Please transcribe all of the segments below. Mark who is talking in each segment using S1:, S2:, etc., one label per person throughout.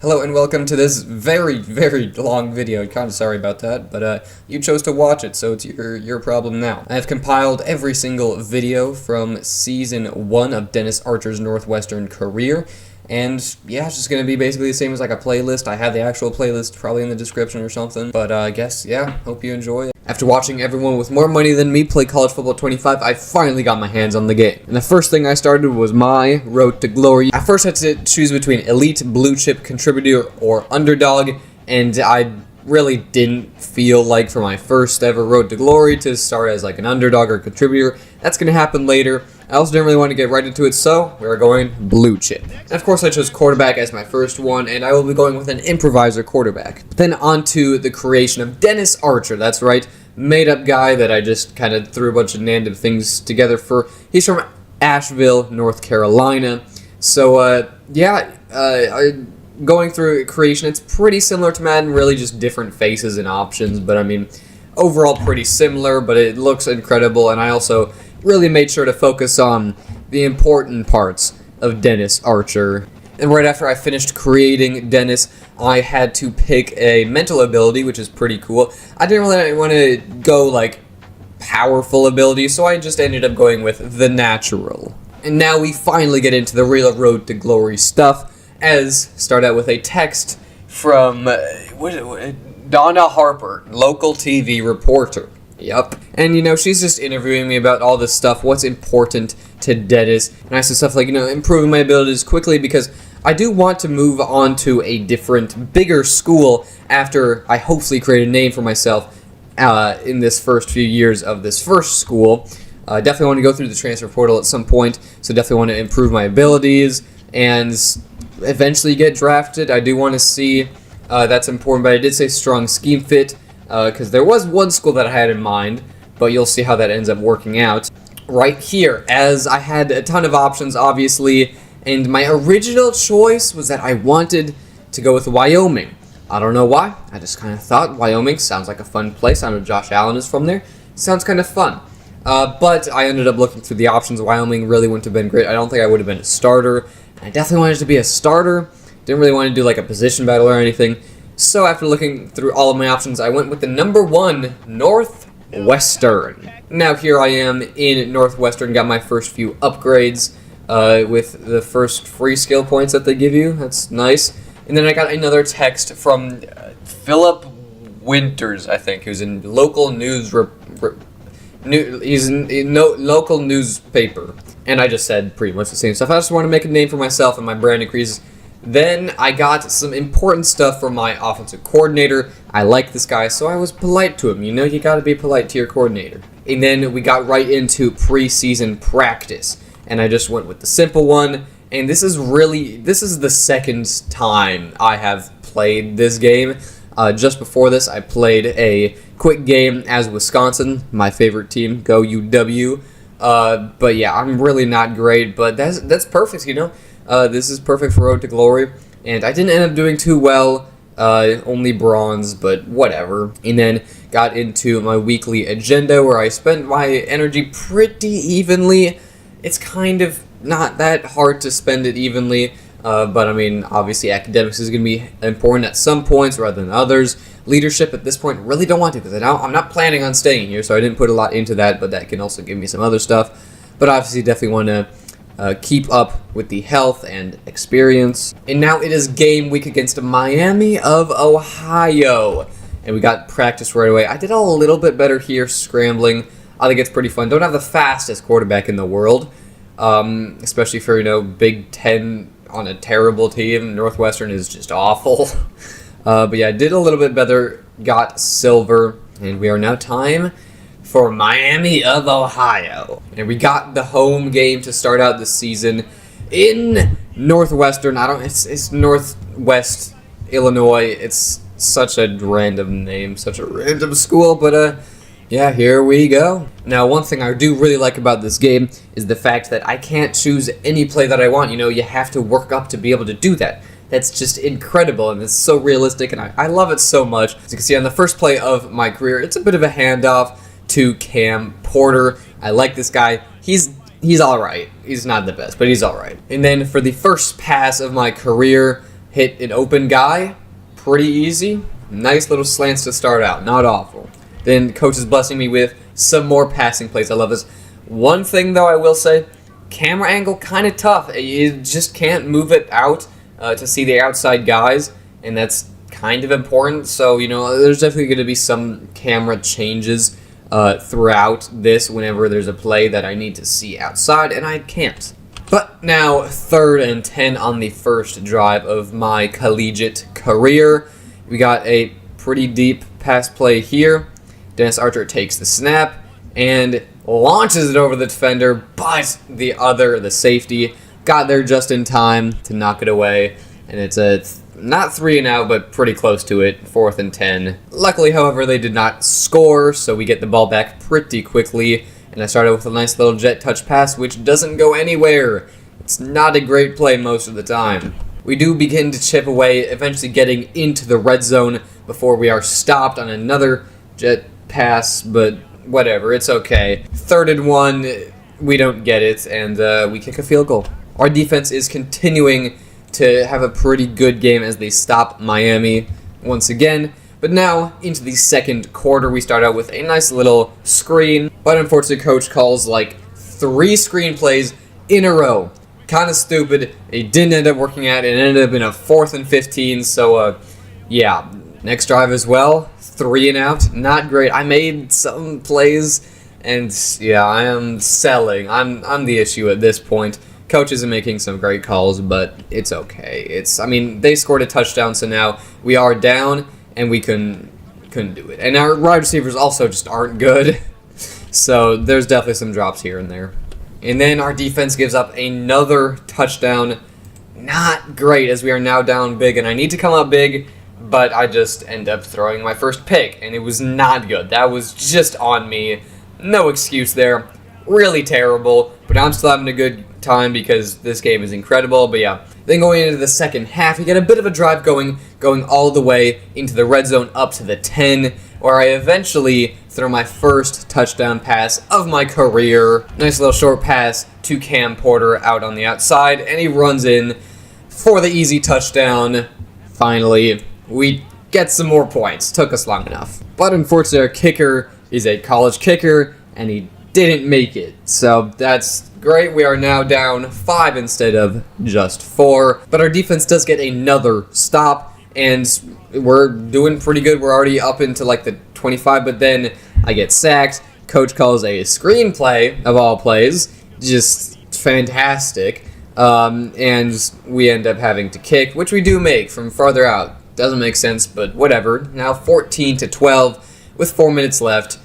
S1: Hello and welcome to this very long video. Kinda sorry about that, but you chose to watch it, so it's your problem now. I have compiled every single video from Season 1 of Dennis Archer's Northwestern career, and yeah, it's just gonna be basically the same as like a playlist. I have the actual playlist probably in the description or something, but I guess, yeah, hope you enjoy. After watching everyone with more money than me play College Football 25, I finally got my hands on the game. And the first thing I started was my road to glory. I first had to choose between elite, blue chip, contributor, or underdog, and I really didn't feel like for my first ever road to glory to start as like an underdog or contributor. That's going to happen later. I also didn't really want to get right into it, so we're going blue chip. And of course I chose quarterback as my first one, and I will be going with an improviser quarterback. But then on to the creation of Dennis Archer, that's right, made up guy that I just kind of threw a bunch of random things together for. He's from Asheville, North Carolina. So going through creation, it's pretty similar to Madden, really just different faces and options, but I mean, overall pretty similar, but it looks incredible, and I also really made sure to focus on the important parts of Dennis Archer. And right after I finished creating Dennis, I had to pick a mental ability, which is pretty cool. I didn't really want to go like powerful ability, so I just ended up going with the natural. And now we finally get into the real road to glory stuff, as start out with a text from Donna Harper, local TV reporter. Yep. And, you know, she's just interviewing me about all this stuff, what's important to Dennis. And I said stuff like, you know, improving my abilities quickly because I do want to move on to a different, bigger school after I hopefully create a name for myself in this first few years of this first school. Definitely want to go through the transfer portal at some point, so definitely want to improve my abilities and eventually get drafted. I do want to see, that's important, but I did say strong scheme fit, because there was one school that I had in mind, but you'll see how that ends up working out. Right here, as I had a ton of options, obviously, and my original choice was that I wanted to go with Wyoming. I don't know why, I just kind of thought Wyoming sounds like a fun place. I know Josh Allen is from there. Sounds kind of fun. But I ended up looking through the options. Wyoming really wouldn't have been great. I don't think I would have been a starter. I definitely wanted to be a starter. Didn't really want to do like a position battle or anything. So after looking through all of my options, I went with the number 1, Northwestern. Now here I am in Northwestern, got my first few upgrades with the first free skill points that they give you. That's nice. And then I got another text from Philip Winters, I think, who's in local news. He's in local newspaper. And I just said pretty much the same stuff. I just want to make a name for myself and my brand increases. Then I got some important stuff from my offensive coordinator. I like this guy, so I was polite to him. You know, you gotta be polite to your coordinator. And then we got right into preseason practice. And I just went with the simple one. And this is the second time I have played this game. Just before this, I played a quick game as Wisconsin, my favorite team. Go UW. But yeah, I'm really not great, but that's perfect, you know? This is perfect for Road to Glory, and I didn't end up doing too well, only bronze, but whatever. And then got into my weekly agenda where I spent my energy pretty evenly. It's kind of not that hard to spend it evenly, but I mean, obviously academics is going to be important at some points rather than others. Leadership at this point really don't want to, because I'm not planning on staying here, so I didn't put a lot into that, but that can also give me some other stuff. But obviously definitely want to keep up with the health and experience. And now it is game week against Miami of Ohio. And we got practice right away. I did a little bit better here scrambling. I think it's pretty fun. Don't have the fastest quarterback in the world, especially for, you know, Big Ten on a terrible team. Northwestern is just awful. But yeah, I did a little bit better, got silver, and we are now time for Miami of Ohio. And we got the home game to start out the season in Northwestern. It's Northwest Illinois. It's such a random name, such a random school, but yeah, here we go. Now, one thing I do really like about this game is the fact that I can't choose any play that I want. You know, you have to work up to be able to do that. That's just incredible, and it's so realistic, and I love it so much. As you can see on the first play of my career, it's a bit of a handoff to Cam Porter. I like this guy. He's all right. He's not the best, but he's all right. And then for the first pass of my career, hit an open guy, pretty easy. Nice little slants to start out, not awful. Then coach is blessing me with some more passing plays. I love this. One thing though I will say, camera angle kind of tough. You just can't move it out to see the outside guys, and that's kind of important. So, there's definitely going to be some camera changes throughout this whenever there's a play that I need to see outside, and I can't. But now, 3rd and 10 on the first drive of my collegiate career. We got a pretty deep pass play here. Dennis Archer takes the snap and launches it over the defender, but the safety, got there just in time to knock it away. And it's a not 3 and out, but pretty close to it, 4th and 10. Luckily, however, they did not score, so we get the ball back pretty quickly. And I started with a nice little jet touch pass, which doesn't go anywhere. It's not a great play most of the time. We do begin to chip away, eventually getting into the red zone before we are stopped on another jet pass, but whatever, it's okay. 3rd and 1, we don't get it, and we kick a field goal. Our defense is continuing to have a pretty good game as they stop Miami once again. But now, into the second quarter, we start out with a nice little screen, but unfortunately, coach calls like 3 screen plays in a row. Kind of stupid. It didn't end up working out. It ended up in a 4th and 15, so yeah. Next drive as well, 3 and out. Not great. I made some plays, and yeah, I am selling. I'm the issue at this point. Coach isn't making some great calls, but it's okay. They scored a touchdown, so now we are down, and we couldn't do it. And our wide receivers also just aren't good, so there's definitely some drops here and there. And then our defense gives up another touchdown. Not great, as we are now down big, and I need to come up big, but I just end up throwing my first pick, and it was not good. That was just on me. No excuse there. Really terrible, but I'm still having a good time because this game is incredible. But yeah, then going into the second half, we get a bit of a drive going all the way into the red zone up to the 10, where I eventually throw my first touchdown pass of my career. Nice little short pass to Cam Porter out on the outside, and he runs in for the easy touchdown. Finally, we get some more points. Took us long enough. But unfortunately, our kicker is a college kicker, and he didn't make it. So that's great. We are now down 5 instead of just 4. But our defense does get another stop, and we're doing pretty good. We're already up into like the 25, but then I get sacked. Coach calls a screenplay of all plays. Just fantastic. And we end up having to kick, which we do make from farther out. Doesn't make sense, but whatever. Now 14-12 with 4 minutes left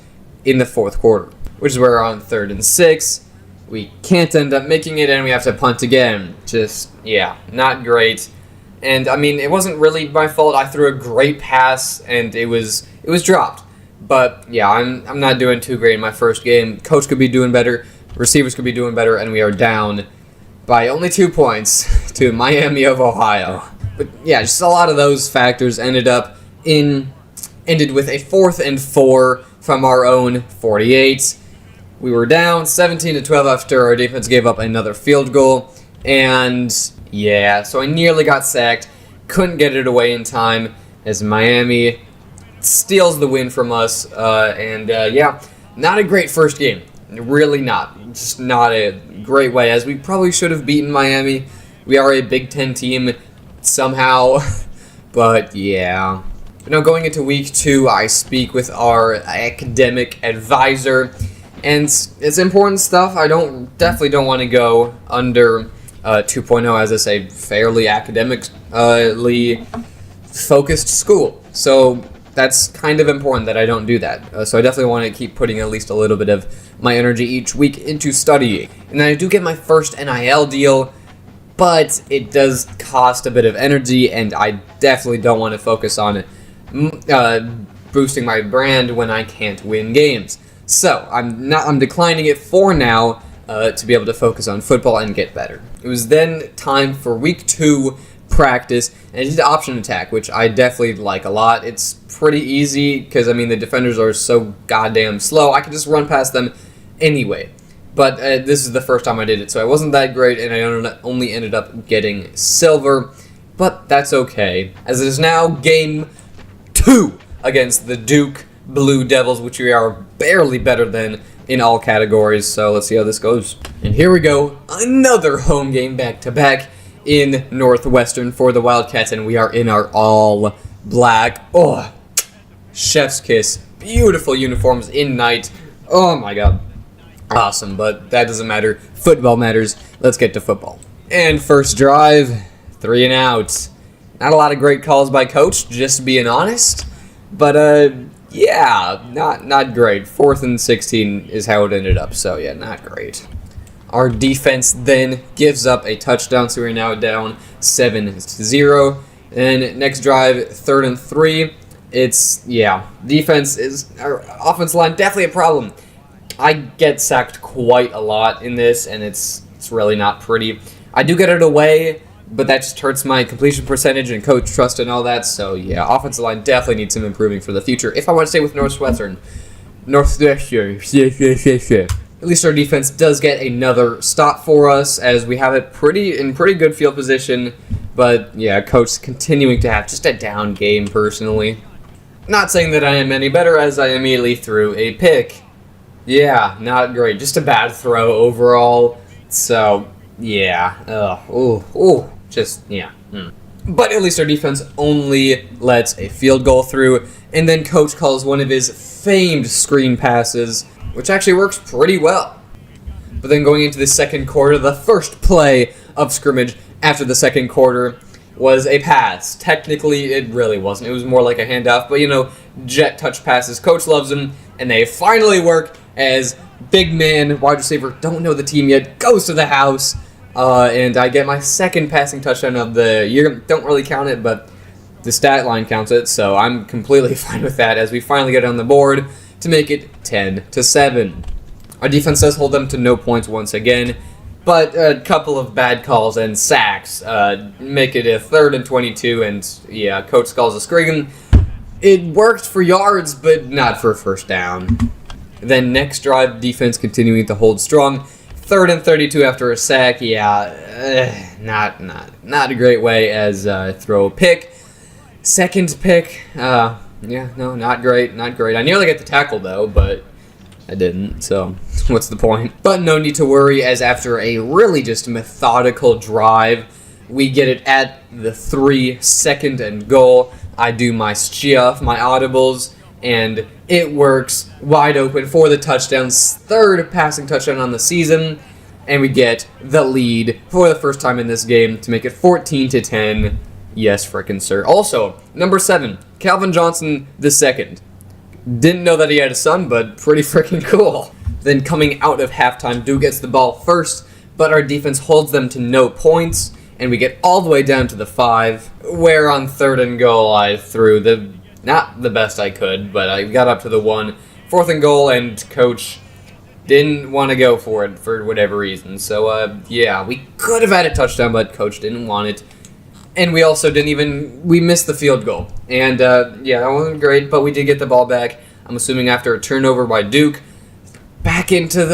S1: in the fourth quarter, which is where we're on 3rd and 6. We can't end up making it, and we have to punt again. Just, yeah, not great. And, it wasn't really my fault. I threw a great pass, and it was dropped. But, yeah, I'm not doing too great in my first game. Coach could be doing better. Receivers could be doing better, and we are down by only 2 points to Miami of Ohio. But, yeah, just a lot of those factors ended with a 4th and 4 from our own 48. We were down 17-12 after our defense gave up another field goal. And yeah, so I nearly got sacked. Couldn't get it away in time as Miami steals the win from us. Yeah, not a great first game. Really not. Just not a great way, as we probably should have beaten Miami. We are a Big Ten team somehow. But yeah. Now going into week 2, I speak with our academic advisor, and it's important stuff. I definitely don't want to go under 2.0 as it's a fairly academically focused school. So that's kind of important that I don't do that. So I definitely want to keep putting at least a little bit of my energy each week into studying. And then I do get my first NIL deal, but it does cost a bit of energy, and I definitely don't want to focus on it. Boosting my brand when I can't win games. So I'm declining it for now to be able to focus on football and get better. It was then time for week 2 practice, and I did option attack, which I definitely like a lot. It's pretty easy because the defenders are so goddamn slow. I can just run past them anyway. But this is the first time I did it, so I wasn't that great, and I only ended up getting silver. but that's okay, as it is now game 2 against the Duke Blue Devils, which we are barely better than in all categories, so let's see how this goes. And here we go, another home game back-to-back in Northwestern for the Wildcats, and we are in our all black. Oh, chef's kiss. Beautiful uniforms in night. Oh my god. Awesome, but that doesn't matter. Football matters. Let's get to football. And first drive, 3 and out. Not a lot of great calls by coach, just being honest. But, yeah, not great. 4th and 16 is how it ended up, so yeah, not great. Our defense then gives up a touchdown, so we're now down 7-0. And next drive, 3rd and 3. Our offensive line definitely a problem. I get sacked quite a lot in this, and it's really not pretty. I do get it away, but that just hurts my completion percentage and coach trust and all that. So yeah, offensive line definitely needs some improving for the future if I want to stay with Northwestern. At least our defense does get another stop for us, as we have it in pretty good field position. But yeah, coach continuing to have just a down game personally. Not saying that I am any better, as I immediately threw a pick. Yeah, not great. Just a bad throw overall. So yeah, But at least our defense only lets a field goal through, and then coach calls one of his famed screen passes, which actually works pretty well. But then going into the second quarter, the first play of scrimmage after the second quarter was a pass. Technically, it really wasn't. It was more like a handoff, but jet touch passes. Coach loves them, and they finally work as big man, wide receiver, don't know the team yet, goes to the house, and I get my second passing touchdown of the year. Don't really count it, but the stat line counts it, so I'm completely fine with that as we finally get on the board to make it 10-7. Our defense does hold them to no points once again, but a couple of bad calls and sacks make it a 3rd and 22, and yeah, coach calls a screen. It worked for yards, but not for first down. Then next drive, defense continuing to hold strong. 3rd and 32 after a sack. Yeah, not a great way as throw a pick. Second pick. Not great. I nearly got the tackle though, but I didn't. So what's the point? But no need to worry, as after a really just methodical drive, we get it at the 3, 2nd and goal. I do my stuff, my audibles, and it works wide open for the touchdowns. 3rd passing touchdown on the season, and we get the lead for the first time in this game to make it 14-10. Yes, frickin' sir. Also, number 7, Calvin Johnson II. Didn't know that he had a son, but pretty frickin' cool. Then coming out of halftime, Duke gets the ball first, but our defense holds them to no points, and we get all the way down to the 5, where on 3rd and goal I threw not the best I could, but I got up to the 1. 4th and goal, and coach didn't want to go for it for whatever reason. So, yeah, we could have had a touchdown, but coach didn't want it. And we also we missed the field goal. And, yeah, that wasn't great, but we did get the ball back. I'm assuming after a turnover by Duke, back into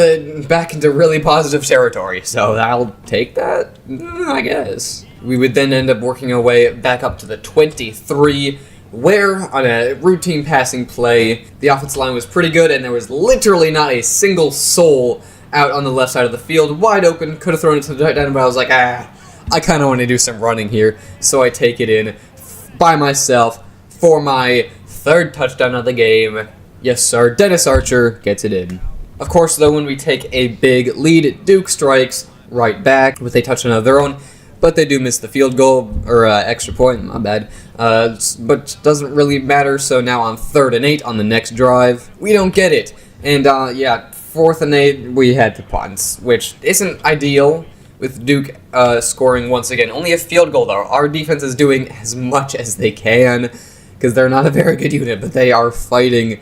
S1: really positive territory. So I'll take that, I guess. We would then end up working our way back up to the 23, where on a routine passing play, the offensive line was pretty good, and there was literally not a single soul out on the left side of the field, wide open. Could have thrown it to the tight end, but I was like, I kind of want to do some running here, so I take it in by myself for my 3rd touchdown of the game. Yes, sir, Dennis Archer gets it in. Of course, though, when we take a big lead, Duke strikes right back with a touchdown of their own, but they do miss the field goal, or extra point, my bad. But doesn't really matter, so now on 3rd and 8 on the next drive, we don't get it. And, yeah, 4th and 8, we had to punt, which isn't ideal, with Duke scoring once again. Only a field goal, though. Our defense is doing as much as they can, because they're not a very good unit, but they are fighting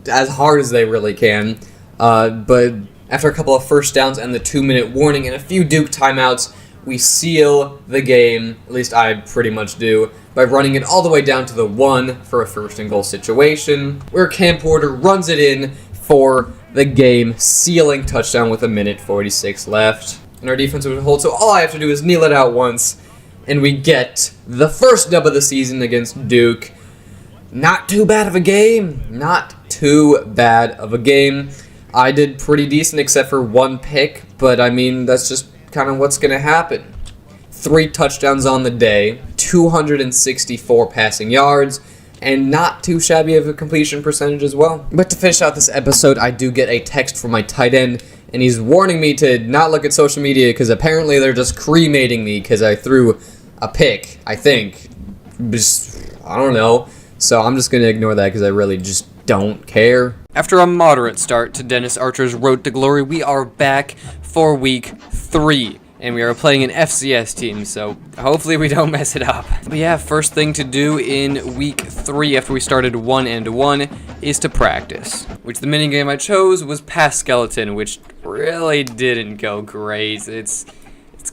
S1: as hard as they really can. But after a couple of first downs and the 2-minute warning and a few Duke timeouts, we seal the game, at least I pretty much do, by running it all the way down to the 1 for a 1st and goal situation, where Cam Porter runs it in for the game-sealing touchdown with 1:46 left. And our defense would hold, so all I have to do is kneel it out once, and we get the first dub of the season against Duke. Not too bad of a game. Not too bad of a game. I did pretty decent except for one pick, but I mean, that's just kind of what's going to happen. 3 touchdowns on the day, 264 passing yards, and not too shabby of a completion percentage as well. But to finish out this episode, I do get a text from my tight end, and he's warning me to not look at social media because apparently they're just cremating me because I threw a pick, I think. I don't know. So I'm just going to ignore that because I really just don't care. After a moderate start to Dennis Archer's road to glory, we are back for week 3. And we are playing an FCS team, so hopefully we don't mess it up. But yeah, first thing to do in week 3 after we started 1-1 is to practice. Which the minigame I chose was Pass Skeleton, which really didn't go great. It's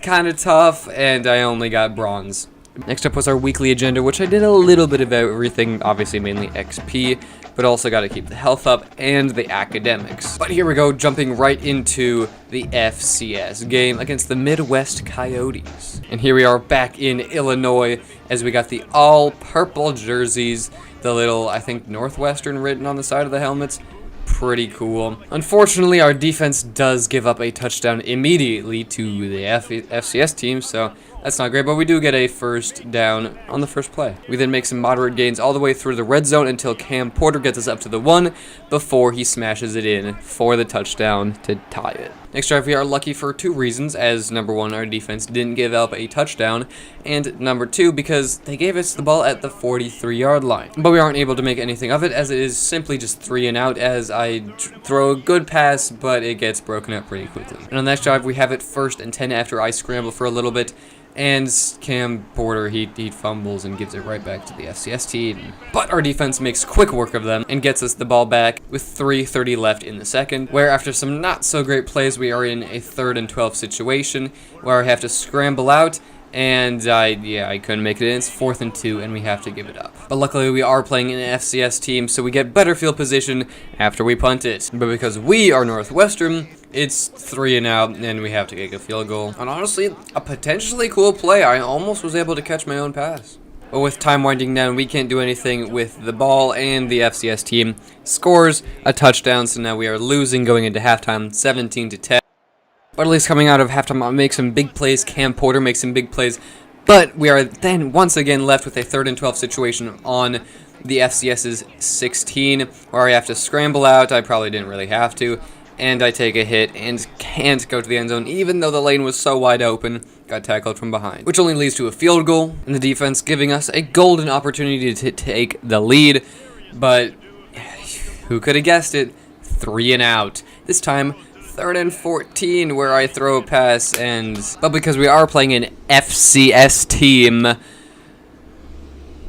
S1: kind of tough, and I only got bronze. Next up was our weekly agenda, which I did a little bit of everything, obviously mainly XP, but also got to keep the health up and the academics. But here we go, jumping right into the FCS game against the Midwest Coyotes. And here we are back in Illinois as we got the all-purple jerseys, the little, I think, Northwestern written on the side of the helmets. Pretty cool. Unfortunately, our defense does give up a touchdown immediately to the FCS team, so that's not great, but we do get a first down on the first play. We then make some moderate gains all the way through the red zone until Cam Porter gets us up to the 1 before he smashes it in for the touchdown to tie it. Next drive, we are lucky for 2 reasons, as number 1, our defense didn't give up a touchdown, and number 2, because they gave us the ball at the 43-yard line. But we aren't able to make anything of it, as it is simply just 3 and out, as I throw a good pass, but it gets broken up pretty quickly. And on the next drive, we have it 1st and 10 after I scramble for a little bit, and Cam Porter, he fumbles and gives it right back to the FCS team. But our defense makes quick work of them and gets us the ball back with 3:30 left in the second, where after some not so great plays, we are in a 3rd and 12 situation where I have to scramble out, and I couldn't make it in. It's 4th and 2, and we have to give it up. But luckily, we are playing an FCS team, so we get better field position after we punt it. But because we are Northwestern, it's 3 and out, and we have to kick a field goal. And honestly, a potentially cool play. I almost was able to catch my own pass. But with time winding down, we can't do anything with the ball, and the FCS team scores a touchdown, so now we are losing going into halftime, 17-10. But at least coming out of halftime, I'll make some big plays. Cam Porter makes some big plays. But we are then once again left with a 3rd and 12 situation on the FCS's 16, where I have to scramble out. I probably didn't really have to. And I take a hit and can't go to the end zone, even though the lane was so wide open. Got tackled from behind, which only leads to a field goal, and the defense giving us a golden opportunity to take the lead. But who could have guessed it? 3 and out. This time, 3rd and 14, where I throw a pass, but because we are playing an FCS team,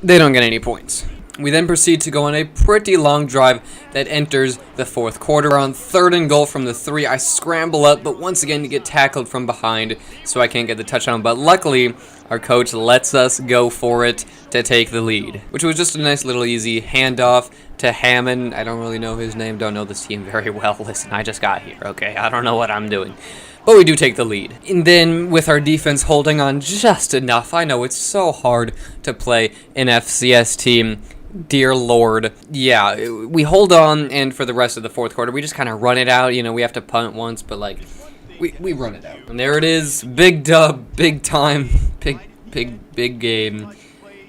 S1: they don't get any points. We then proceed to go on a pretty long drive that enters the 4th quarter. On 3rd and goal from the 3, I scramble up, but once again to get tackled from behind, so I can't get the touchdown. But luckily, our coach lets us go for it to take the lead, which was just a nice little easy handoff to Hammond. I don't really know his name, don't know this team very well. Listen, I just got here, okay? I don't know what I'm doing. But we do take the lead. And then with our defense holding on just enough, I know it's so hard to play an FCS team. Dear Lord. Yeah, we hold on, and for the rest of the 4th quarter, we just kind of run it out. You know, we have to punt once, but, like, we run it out. And there it is. Big dub, big time, big game.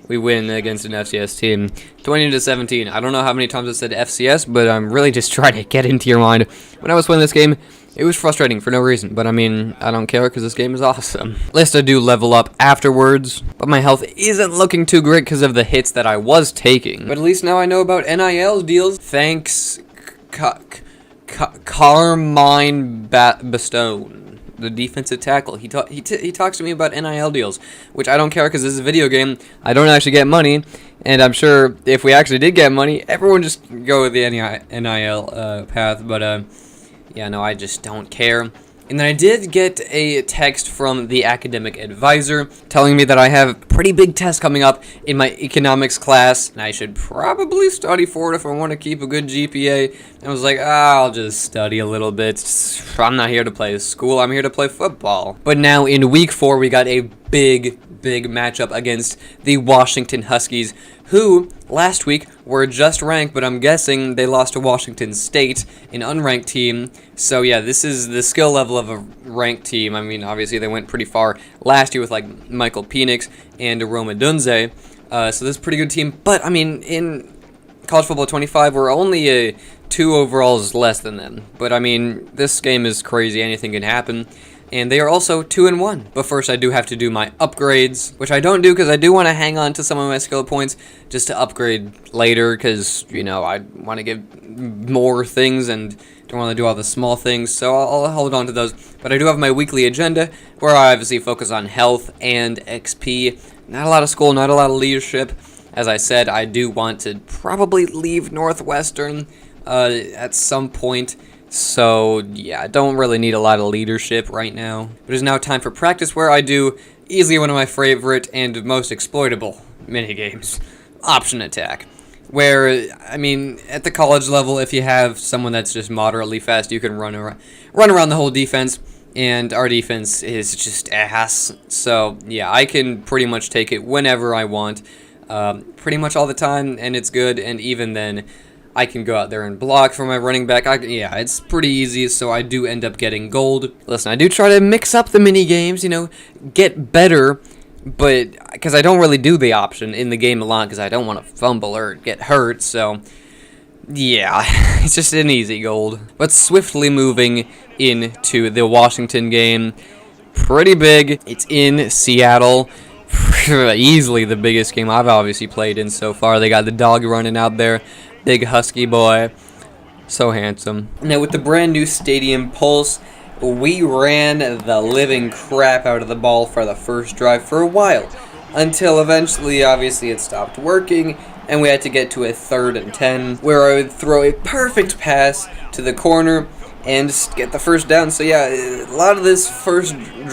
S1: We win against an FCS team, 20-17. I don't know how many times I said FCS, but I'm really just trying to get into your mind. When I was playing this game, it was frustrating for no reason, but I mean, I don't care because this game is awesome. At least I do level up afterwards, but my health isn't looking too great because of the hits that I was taking. But at least now I know about NIL deals. Thanks, Carmine Bastone, the defensive tackle. He talks to me about NIL deals, which I don't care because this is a video game. I don't actually get money, and I'm sure if we actually did get money, everyone just go with the NIL path, but yeah, no, I just don't care. And then I did get a text from the academic advisor telling me that I have a pretty big test coming up in my economics class, and I should probably study for it if I want to keep a good GPA. And I was like, I'll just study a little bit. I'm not here to play school, I'm here to play football. But now in week 4, we got a big
S2: big matchup against the Washington Huskies, who last week were just ranked, but I'm guessing they lost to Washington State, an unranked team. So yeah, this is the skill level of a ranked team. I mean, obviously they went pretty far last year with like Michael Penix and Roma Dunze. So this is a pretty good team. But I mean, in College Football 25, we're only 2 overalls less than them. But I mean, this game is crazy. Anything can happen. And they are also 2-1. But first, I do have to do my upgrades, which I don't do because I do want to hang on to some of my skill points just to upgrade later because, you know, I want to get more things and don't want to do all the small things, so I'll hold on to those. But I do have my weekly agenda where I obviously focus on health and XP. Not a lot of school, not a lot of leadership. As I said, I do want to probably leave Northwestern at some point. So, yeah, I don't really need a lot of leadership right now. But it is now time for practice, where I do easily one of my favorite and most exploitable minigames, Option Attack. Where, I mean, at the college level, if you have someone that's just moderately fast, you can run around the whole defense, and our defense is just ass. So, yeah, I can pretty much take it whenever I want, pretty much all the time, and it's good, and even then, I can go out there and block for my running back. Yeah, it's pretty easy, so I do end up getting gold. Listen, I do try to mix up the mini games, you know, get better, but because I don't really do the option in the game a lot because I don't want to fumble or get hurt, so yeah, it's just an easy gold. But swiftly moving into the Washington game, pretty big. It's in Seattle. Easily the biggest game I've obviously played in so far. They got the dog running out there. Big husky boy. So handsome. Now with the brand new Stadium Pulse, we ran the living crap out of the ball for the first drive for a while. Until eventually, obviously, it stopped working, and we had to get to a 3rd and 10, where I would throw a perfect pass to the corner and just get the first down. So yeah, a lot of this first few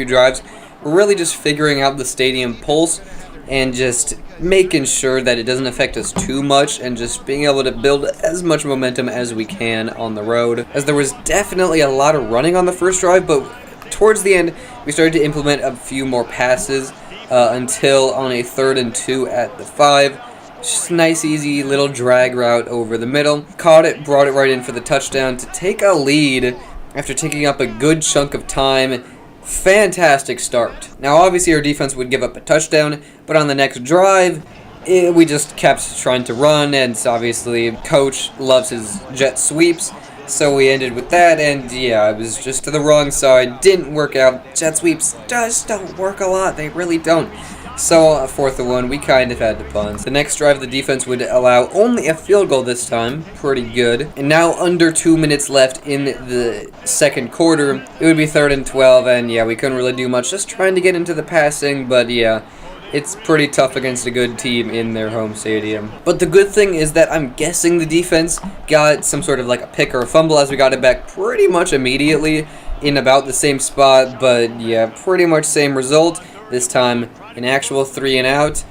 S2: drives, we're really just figuring out the Stadium Pulse and just making sure that it doesn't affect us too much and just being able to build as much momentum as we can on the road. As there was definitely a lot of running on the first drive, but towards the end, we started to implement a few more passes until on a 3rd and 2 at the 5. Just a nice, easy little drag route over the middle. Caught it, brought it right in for the touchdown to take a lead after taking up a good chunk of time. Fantastic start. Now, obviously, our defense would give up a touchdown, but on the next drive, we just kept trying to run, and obviously, Coach loves his jet sweeps, so we ended with that, and yeah, it was just to the wrong side. Didn't work out. Jet sweeps just don't work a lot. They really don't. So, 4th and 1, we kind of had to punt. The next drive, the defense would allow only a field goal this time. Pretty good. And now, under 2 minutes left in the second quarter, it would be 3rd and 12, and yeah, we couldn't really do much. Just trying to get into the passing, but yeah, it's pretty tough against a good team in their home stadium. But the good thing is that I'm guessing the defense got some sort of like a pick or a fumble as we got it back pretty much immediately in about the same spot, but yeah, pretty much same result. This time, an actual 3 and out.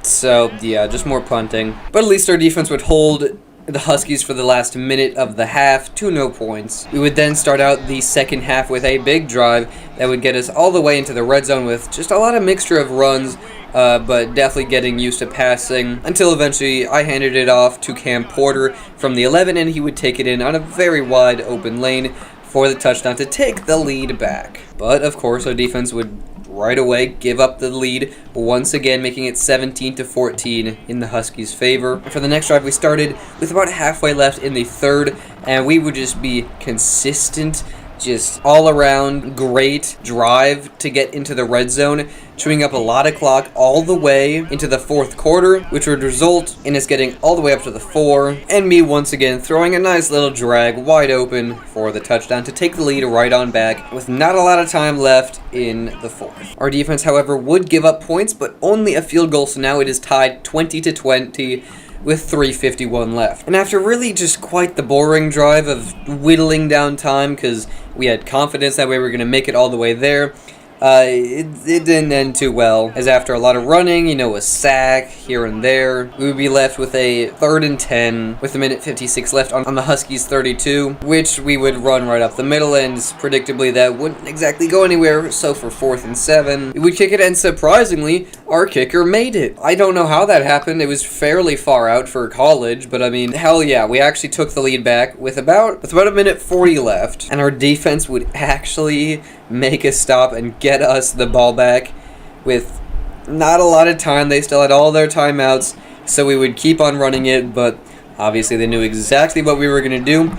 S2: So, yeah, just more punting. But at least our defense would hold the Huskies for the last minute of the half to no points. We would then start out the second half with a big drive that would get us all the way into the red zone with just a lot of mixture of runs, but definitely getting used to passing, until eventually I handed it off to Cam Porter from the 11, and he would take it in on a very wide open lane for the touchdown to take the lead back. But, of course, our defense would right away give up the lead, once again making it 17-14 in the Huskies' favor. For the next drive, we started with about halfway left in the 3rd, and we would just be consistent, just all around great drive to get into the red zone, chewing up a lot of clock all the way into the 4th quarter, which would result in us getting all the way up to the 4, and me once again throwing a nice little drag wide open for the touchdown to take the lead right on back with not a lot of time left in the 4th. Our defense, however, would give up points, but only a field goal, so now it is tied 20-20 with 3:51 left. And after really just quite the boring drive of whittling down time because we had confidence that we were going to make it all the way there, it didn't end too well, as after a lot of running, you know, a sack here and there, we would be left with a 3rd and 10 with a minute 56 left on the Huskies 32, which we would run right up the middle, and predictably that wouldn't exactly go anywhere. So for 4th and 7, we kick it, and surprisingly, our kicker made it. I don't know how that happened. It was fairly far out for college, but I mean, hell yeah, we actually took the lead back with about a minute 40 left, and our defense would actually make a stop and get us the ball back with not a lot of time. They still had all their timeouts, so we would keep on running it, but obviously they knew exactly what we were going to do,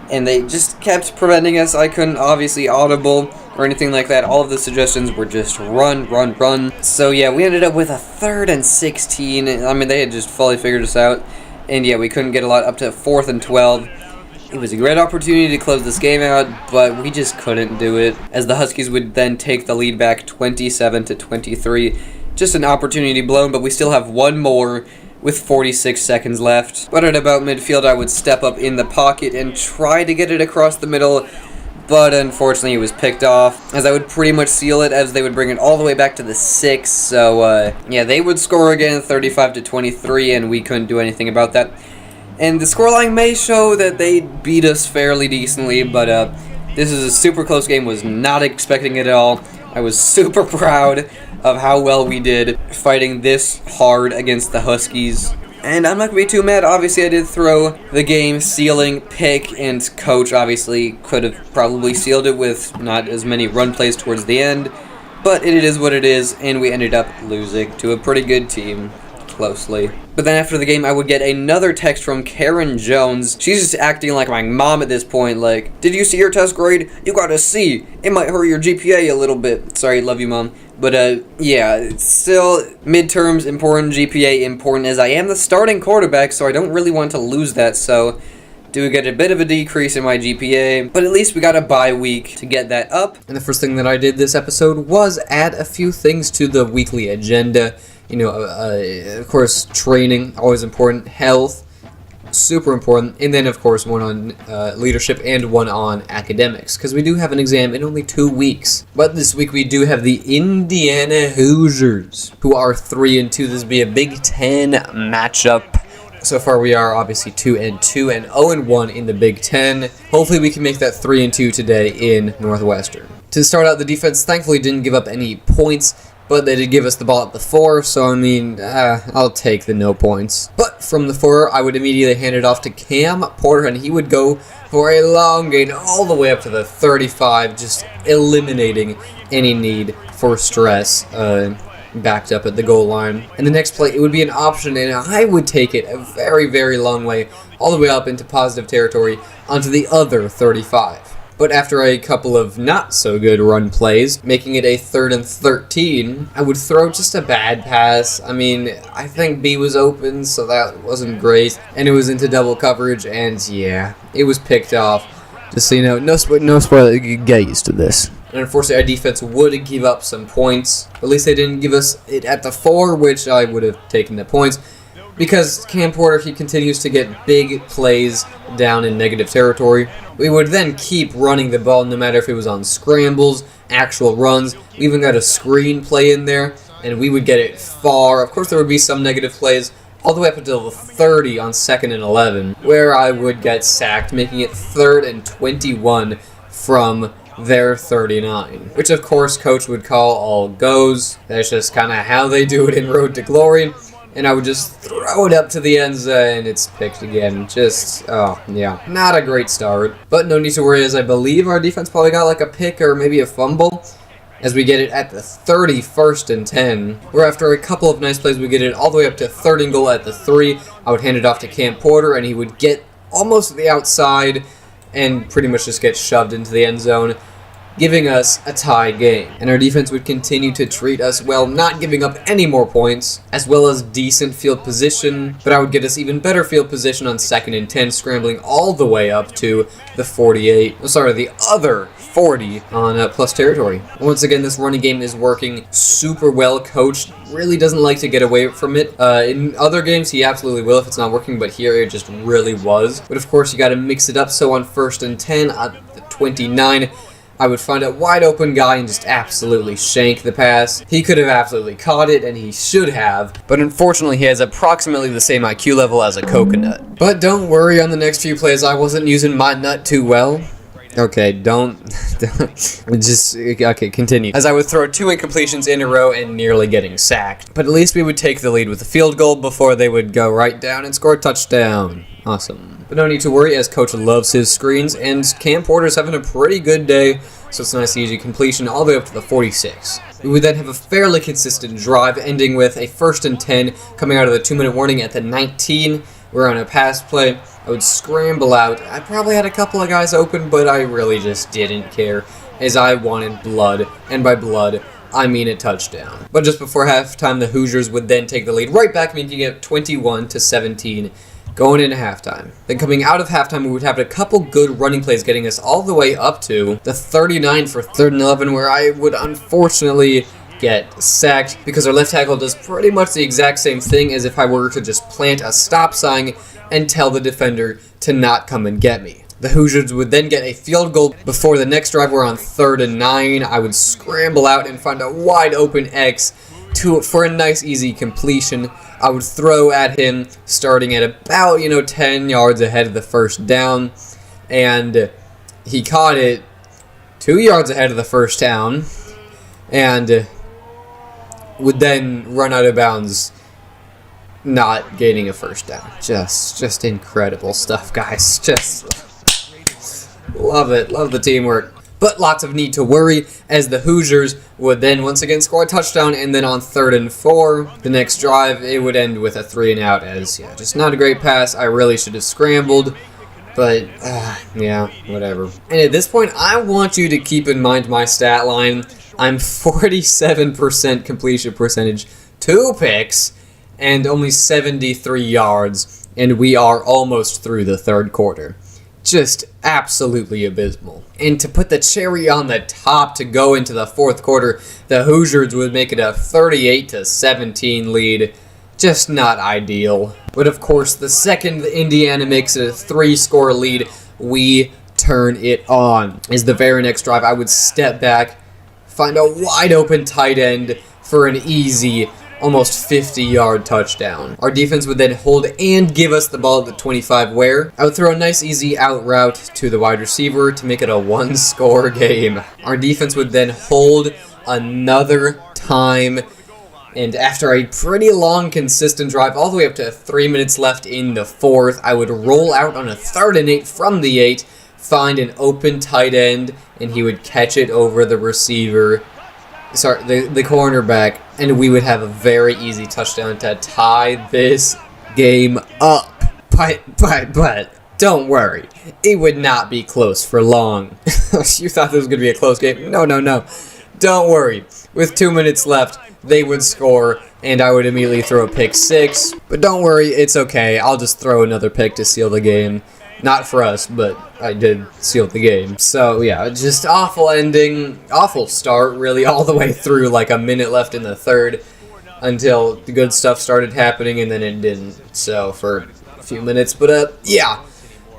S2: and they just kept preventing us. I couldn't obviously audible or anything like that. All of the suggestions were just run, run, run. So yeah, we ended up with a 3rd and 16. I mean, they had just fully figured us out, and yeah, we couldn't get a lot up to 4th and 12. It was a great opportunity to close this game out, but we just couldn't do it, as the Huskies would then take the lead back 27-23. Just an opportunity blown, but we still have one more with 46 seconds left. But at about midfield, I would step up in the pocket and try to get it across the middle, but unfortunately it was picked off, as I would pretty much seal it, as they would bring it all the way back to the 6. So yeah, they would score again 35-23, and we couldn't do anything about that. And the scoreline may show that they beat us fairly decently, but this is a super close game. Was not expecting it at all. I was super proud of how well we did fighting this hard against the Huskies. And I'm not going to be too mad. Obviously, I did throw the game-sealing pick, and Coach obviously could have probably sealed it with not as many run plays towards the end. But it is what it is, and we ended up losing to a pretty good team. Closely. But then after the game, I would get another text from Karen Jones. She's just acting like my mom at this point, like, did you see your test grade? You got a C. It might hurt your GPA a little bit. Sorry, love you, Mom. But, yeah, it's still midterms important, GPA important, as I am the starting quarterback, so I don't really want to lose that, so do get a bit of a decrease in my GPA, but at least we got a bye week to get that up.
S1: And the first thing that I did this episode was add a few things to the weekly agenda. You know, of course, training, always important. Health, super important. And then, of course, one on leadership and one on academics, because we do have an exam in only 2 weeks. But this week we do have the Indiana Hoosiers, who are 3-2. This will be a Big Ten matchup. So far we are obviously 2-2 and 0-1 in the Big Ten. Hopefully we can make that 3-2 today in Northwestern. To start out, the defense thankfully didn't give up any points, but they did give us the ball at the 4, so I mean, I'll take the no points. But from the 4, I would immediately hand it off to Cam Porter, and he would go for a long gain all the way up to the 35, just eliminating any need for stress backed up at the goal line. And the next play, it would be an option, and I would take it a very, very long way, all the way up into positive territory onto the other 35. But after a couple of not-so-good run plays, making it a 3rd and 13, I would throw just a bad pass. I mean, I think B was open, so that wasn't great. And it was into double coverage, and yeah, it was picked off. Just so you know, no spoiler, get used to this. And unfortunately, our defense would give up some points. At least they didn't give us it at the 4, which I would have taken the points. Because Cam Porter, he continues to get big plays down in negative territory. We would then keep running the ball no matter if it was on scrambles, actual runs. We even got a screen play in there, and we would get it far. Of course, there would be some negative plays, all the way up until the 30 on 2nd and 11, where I would get sacked, making it 3rd and 21 from their 39. Which, of course, Coach would call all goes. That's just kind of how they do it in Road to Glory. And I would just throw it up to the end zone, and it's picked again. Just, oh, yeah. Not a great start. But no need to worry, as I believe our defense probably got like a pick or maybe a fumble, as we get it at the 31st and 10. Where after a couple of nice plays, we get it all the way up to 3rd and goal at the 3. I would hand it off to Cam Porter, and he would get almost to the outside and pretty much just get shoved into the end zone, giving us a tie game. And our defense would continue to treat us well, not giving up any more points, as well as decent field position, but I would get us even better field position on 2nd and 10, scrambling all the way up to the 48, the other 40 on plus territory. Once again, this running game is working super well. Coach really doesn't like to get away from it. In other games, he absolutely will if it's not working, but here it just really was. But of course, you got to mix it up, so on 1st and 10 at the 29, I would find a wide open guy and just absolutely shank the pass. He could have absolutely caught it, and he should have, but unfortunately he has approximately the same IQ level as a coconut. But don't worry, on the next few plays I wasn't using my nut too well. Okay, okay, continue. As I would throw 2 incompletions in a row and nearly getting sacked. But at least we would take the lead with a field goal before they would go right down and score a touchdown. Awesome. But no need to worry, as Coach loves his screens, and Cam Porter's having a pretty good day, so it's a nice easy completion all the way up to the 46. We would then have a fairly consistent drive, ending with a 1st and 10 coming out of the 2-minute warning at the 19. We're on a pass play. I would scramble out. I probably had a couple of guys open, but I really just didn't care, as I wanted blood, and by blood, I mean a touchdown. But just before halftime, the Hoosiers would then take the lead right back, making it 21-17, going into halftime. Then coming out of halftime, we would have a couple good running plays getting us all the way up to the 39 for 3rd and 11, where I would unfortunately get sacked because our left tackle does pretty much the exact same thing as if I were to just plant a stop sign and tell the defender to not come and get me. The Hoosiers would then get a field goal before the next drive. We're on 3rd and 9. I would scramble out and find a wide open X for a nice easy completion. I would throw at him starting at about 10 yards ahead of the first down, and he caught it 2 yards ahead of the first down and would then run out of bounds, not gaining a first down. Just incredible stuff, guys. Just love it. Love the teamwork. But lots of need to worry, as the Hoosiers would then once again score a touchdown, and then on 3rd and 4, the next drive, it would end with a 3 and out, as, just not a great pass. I really should have scrambled, but, yeah, whatever. And at this point, I want you to keep in mind my stat line. I'm 47% completion percentage, 2 picks, and only 73 yards, and we are almost through the 3rd quarter. Just absolutely abysmal. And to put the cherry on the top to go into the 4th quarter, the Hoosiers would make it a 38-17 lead. Just not ideal. But of course, the second Indiana makes it a 3-score lead, we turn it on. As the very next drive, I would step back, find a wide open tight end for an easy, almost 50-yard touchdown. Our defense would then hold and give us the ball at the 25, where I would throw a nice easy out route to the wide receiver to make it a 1-score game. Our defense would then hold another time, and after a pretty long consistent drive all the way up to 3 minutes left in the 4th, I would roll out on a 3rd and 8 from the 8, find an open tight end, and he would catch it over the receiver, the cornerback, and we would have a very easy touchdown to tie this game up. But don't worry, it would not be close for long. You thought this was going to be a close game? No. Don't worry. With 2 minutes left, they would score, and I would immediately throw a pick 6. But don't worry, it's okay. I'll just throw another pick to seal the game. Not for us, but I did seal the game. So, yeah, just awful ending. Awful start, really, all the way through, like a minute left in the 3rd until the good stuff started happening, and then it didn't. So, for a few minutes. But, yeah.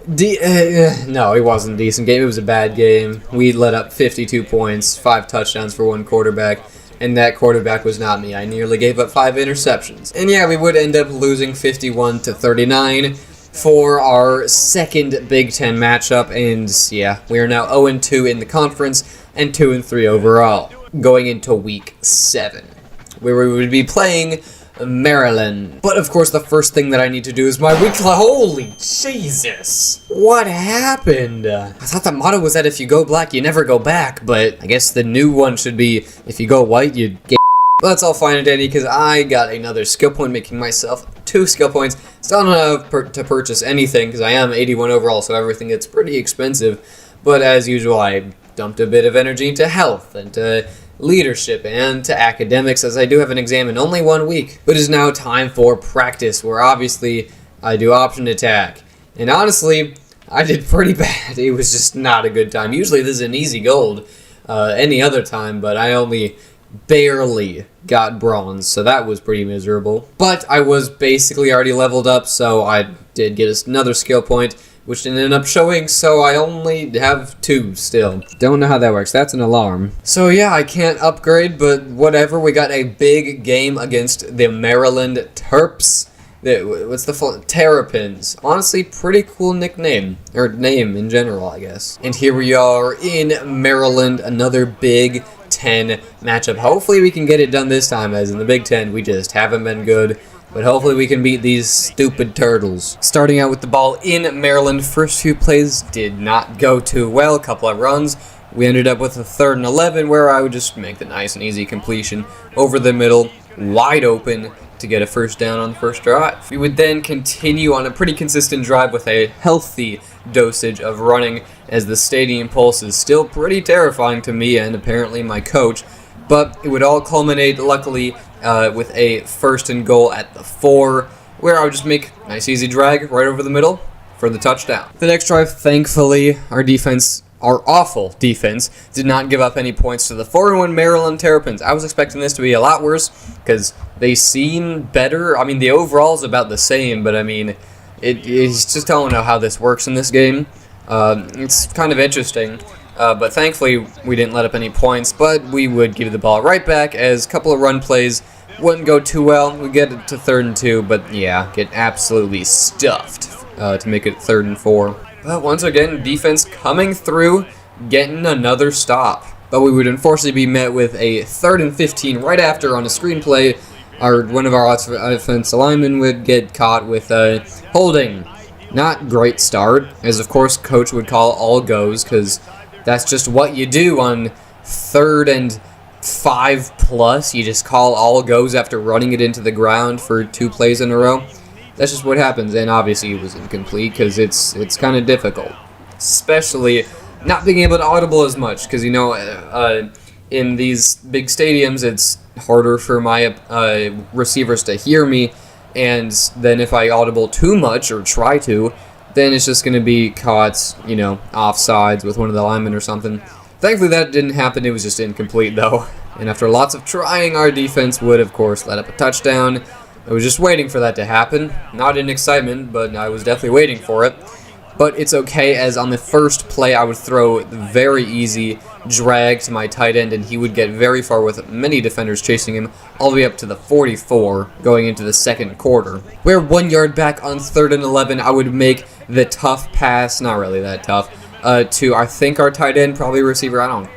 S1: No, it wasn't a decent game. It was a bad game. We let up 52 points, 5 touchdowns for one quarterback, and that quarterback was not me. I nearly gave up 5 interceptions. And, yeah, we would end up losing 51-39. For our second Big Ten matchup, and yeah, we are now 0-2 in the conference and 2-3 overall, going into Week 7, where we would be playing Maryland. But of course, the first thing that I need to do is my weekly. Holy Jesus! What happened? I thought the motto was that if you go black, you never go back, but I guess the new one should be if you go white, you get. But that's all fine and dandy because I got another skill point, making myself 2 skill points. Still don't have to purchase anything because I am 81 overall, so everything gets pretty expensive. But as usual, I dumped a bit of energy into health and to leadership and to academics, as I do have an exam in only 1 week. But it is now time for practice, where obviously I do option attack. And honestly, I did pretty bad. It was just not a good time. Usually this is an easy gold any other time, but I only barely got bronze, so that was pretty miserable. But I was basically already leveled up, so I did get another skill point, which didn't end up showing, so I only have 2 still. Don't know how that works. That's an alarm. So yeah, I can't upgrade, but whatever. We got a big game against the Maryland Terps. What's the full Terrapins? Honestly, pretty cool nickname, or name in general, I guess. And here we are in Maryland, another Big Ten matchup. Hopefully we can get it done this time, as in the Big Ten we just haven't been good. But hopefully we can beat these stupid turtles. Starting out with the ball in Maryland, first few plays did not go too well. Couple of runs. We ended up with a 3rd and 11 where I would just make the nice and easy completion over the middle, wide open, to get a first down on the first drive. We would then continue on a pretty consistent drive with a healthy dosage of running, as the stadium pulse is still pretty terrifying to me and apparently my coach. But it would all culminate, luckily, with a 1st and goal at the 4, where I would just make a nice easy drag right over the middle for the touchdown. The next drive, thankfully, our awful defense did not give up any points to the 4-1 Maryland Terrapins. I was expecting this to be a lot worse because they seem better. I mean, the overall is about the same, but I mean, it's just, I don't know how this works in this game. It's kind of interesting. But thankfully, we didn't let up any points, but we would give the ball right back, as a couple of run plays wouldn't go too well. We get it to 3rd and 2, but yeah, get absolutely stuffed to make it 3rd and 4. But once again, defense coming through, getting another stop. But we would unfortunately be met with a 3rd and 15 right after on a screenplay. One of our offensive linemen would get caught with a holding. Not great start, as of course coach would call all goes, because that's just what you do on 3rd and 5+. You just call all goes after running it into the ground for 2 plays in a row. That's just what happens, and obviously it was incomplete because it's kind of difficult, especially not being able to audible as much, because in these big stadiums it's harder for my receivers to hear me, and then if I audible too much or try to, then it's just going to be caught, offsides with one of the linemen or something. Thankfully that didn't happen. It was just incomplete though, and after lots of trying, our defense would of course let up a touchdown. I was just waiting for that to happen. Not in excitement, but I was definitely waiting for it. But it's okay, as on the first play I would throw the very easy drag to my tight end, and he would get very far with many defenders chasing him, all the way up to the 44 going into the 2nd quarter. Where 1 yard back on 3rd and 11, I would make the tough pass, not really that tough, to I think our tight end, probably receiver, I don't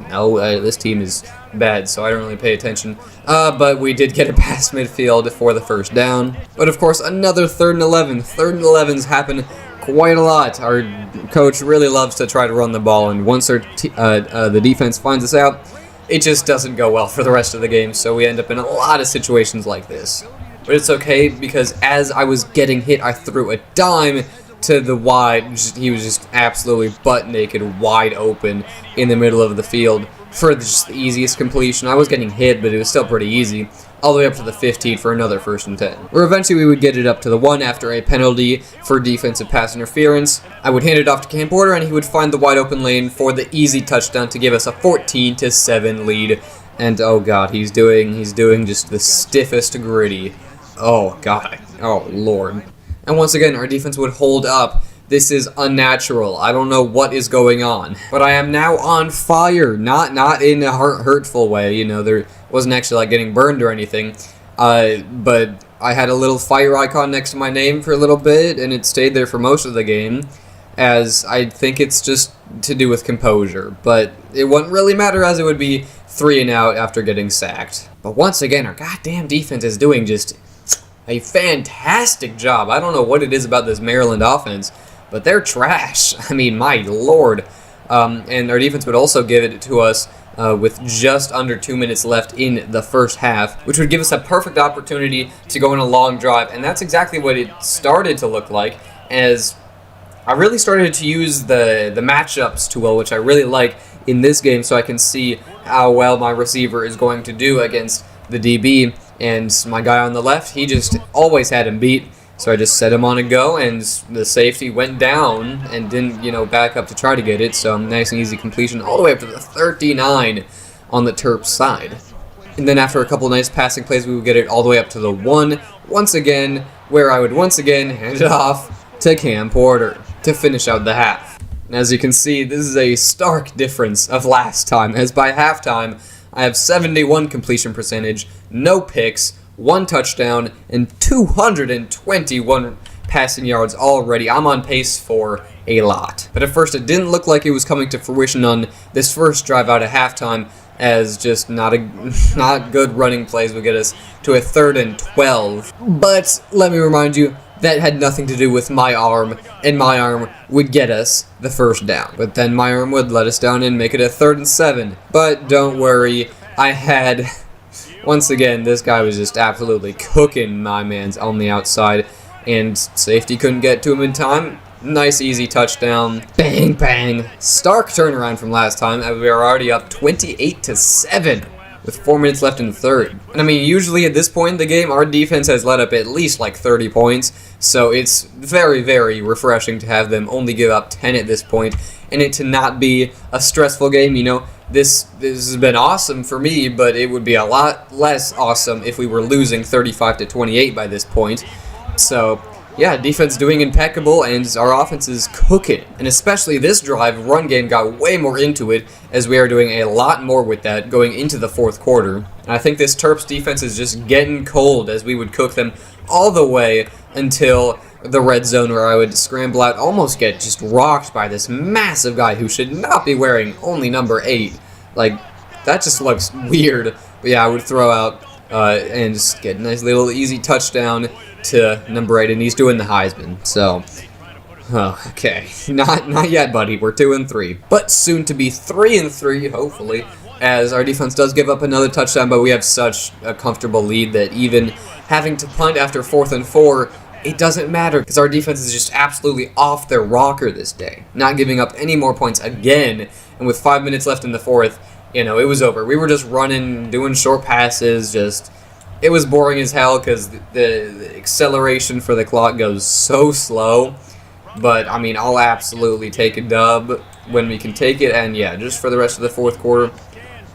S1: know, this team is bad, so I don't really pay attention. But we did get it past midfield for the first down. But of course, another 3rd and 11. 3rd and 11s happen quite a lot. Our coach really loves to try to run the ball, and once the defense finds us out, it just doesn't go well for the rest of the game, so we end up in a lot of situations like this. But it's okay, because as I was getting hit, I threw a dime to the wide. He was just absolutely butt naked, wide open in the middle of the field for just the easiest completion. I was getting hit, but it was still pretty easy, all the way up to the 15 for another 1st and 10. Where eventually we would get it up to the 1 after a penalty for defensive pass interference. I would hand it off to Cam Porter, and he would find the wide open lane for the easy touchdown to give us a 14-7 lead. And oh god, he's doing just the stiffest gritty. Oh god, oh lord. And once again, our defense would hold up. This is unnatural. I don't know what is going on. But I am now on fire. Not in a hurtful way. There wasn't actually like getting burned or anything. But I had a little fire icon next to my name for a little bit, and it stayed there for most of the game, as I think it's just to do with composure. But it wouldn't really matter, as it would be 3 and out after getting sacked. But once again, our goddamn defense is doing just a fantastic job. I don't know what it is about this Maryland offense, but they're trash. I mean, my lord. And our defense would also give it to us with just under 2 minutes left in the first half, which would give us a perfect opportunity to go on a long drive. And that's exactly what it started to look like, as I really started to use the matchups tool, which I really like in this game, so I can see how well my receiver is going to do against the DB. And my guy on the left, he just always had him beat. So I just set him on a go, and the safety went down and didn't, back up to try to get it. So nice and easy completion all the way up to the 39 on the Terps side. And then after a couple nice passing plays, we would get it all the way up to the 1 once again, where I would once again hand it off to Cam Porter. to finish out the half. And as you can see, this is a stark difference of last time, as by halftime, I have 71 completion percentage, no picks, 1 touchdown, and 221 passing yards already. I'm on pace for a lot. But at first, it didn't look like it was coming to fruition on this first drive out of halftime, as just not good running plays would get us to a 3rd and 12. But let me remind you, that had nothing to do with my arm, and my arm would get us the first down. But then my arm would let us down and make it a 3rd and 7. But don't worry, I had... Once again, this guy was just absolutely cooking my mans on the outside, and safety couldn't get to him in time. Nice, easy touchdown. Bang, bang. Stark turnaround from last time, as we are already up 28-7 with 4 minutes left in the third. And I mean, usually at this point in the game, our defense has let up at least like 30 points, so it's very, very refreshing to have them only give up 10 at this point, and it to not be a stressful game. You know, this has been awesome for me, but it would be a lot less awesome if we were losing 35-28 by this point. So, yeah, defense doing impeccable, and our offense is cooking. And especially this drive, run game got way more into it, as we are doing a lot more with that going into the fourth quarter. And I think this Terps defense is just getting cold, as we would cook them all the way until the red zone, where I would scramble out, almost get just rocked by this massive guy who should not be wearing only number 8. Like, that just looks weird. But yeah, I would throw out and just get a nice little easy touchdown to number 8, and he's doing the Heisman. So, okay, not yet, buddy. We're 2-3, but soon to be 3-3, hopefully, as our defense does give up another touchdown. But we have such a comfortable lead that even having to punt after 4th and 4, it doesn't matter, because our defense is just absolutely off their rocker this day, not giving up any more points again. And with 5 minutes left in the fourth, you know, it was over. We were just running, doing short passes, just... It was boring as hell because the acceleration for the clock goes so slow. But, I mean, I'll absolutely take a dub when we can take it. And, yeah, just for the rest of the fourth quarter,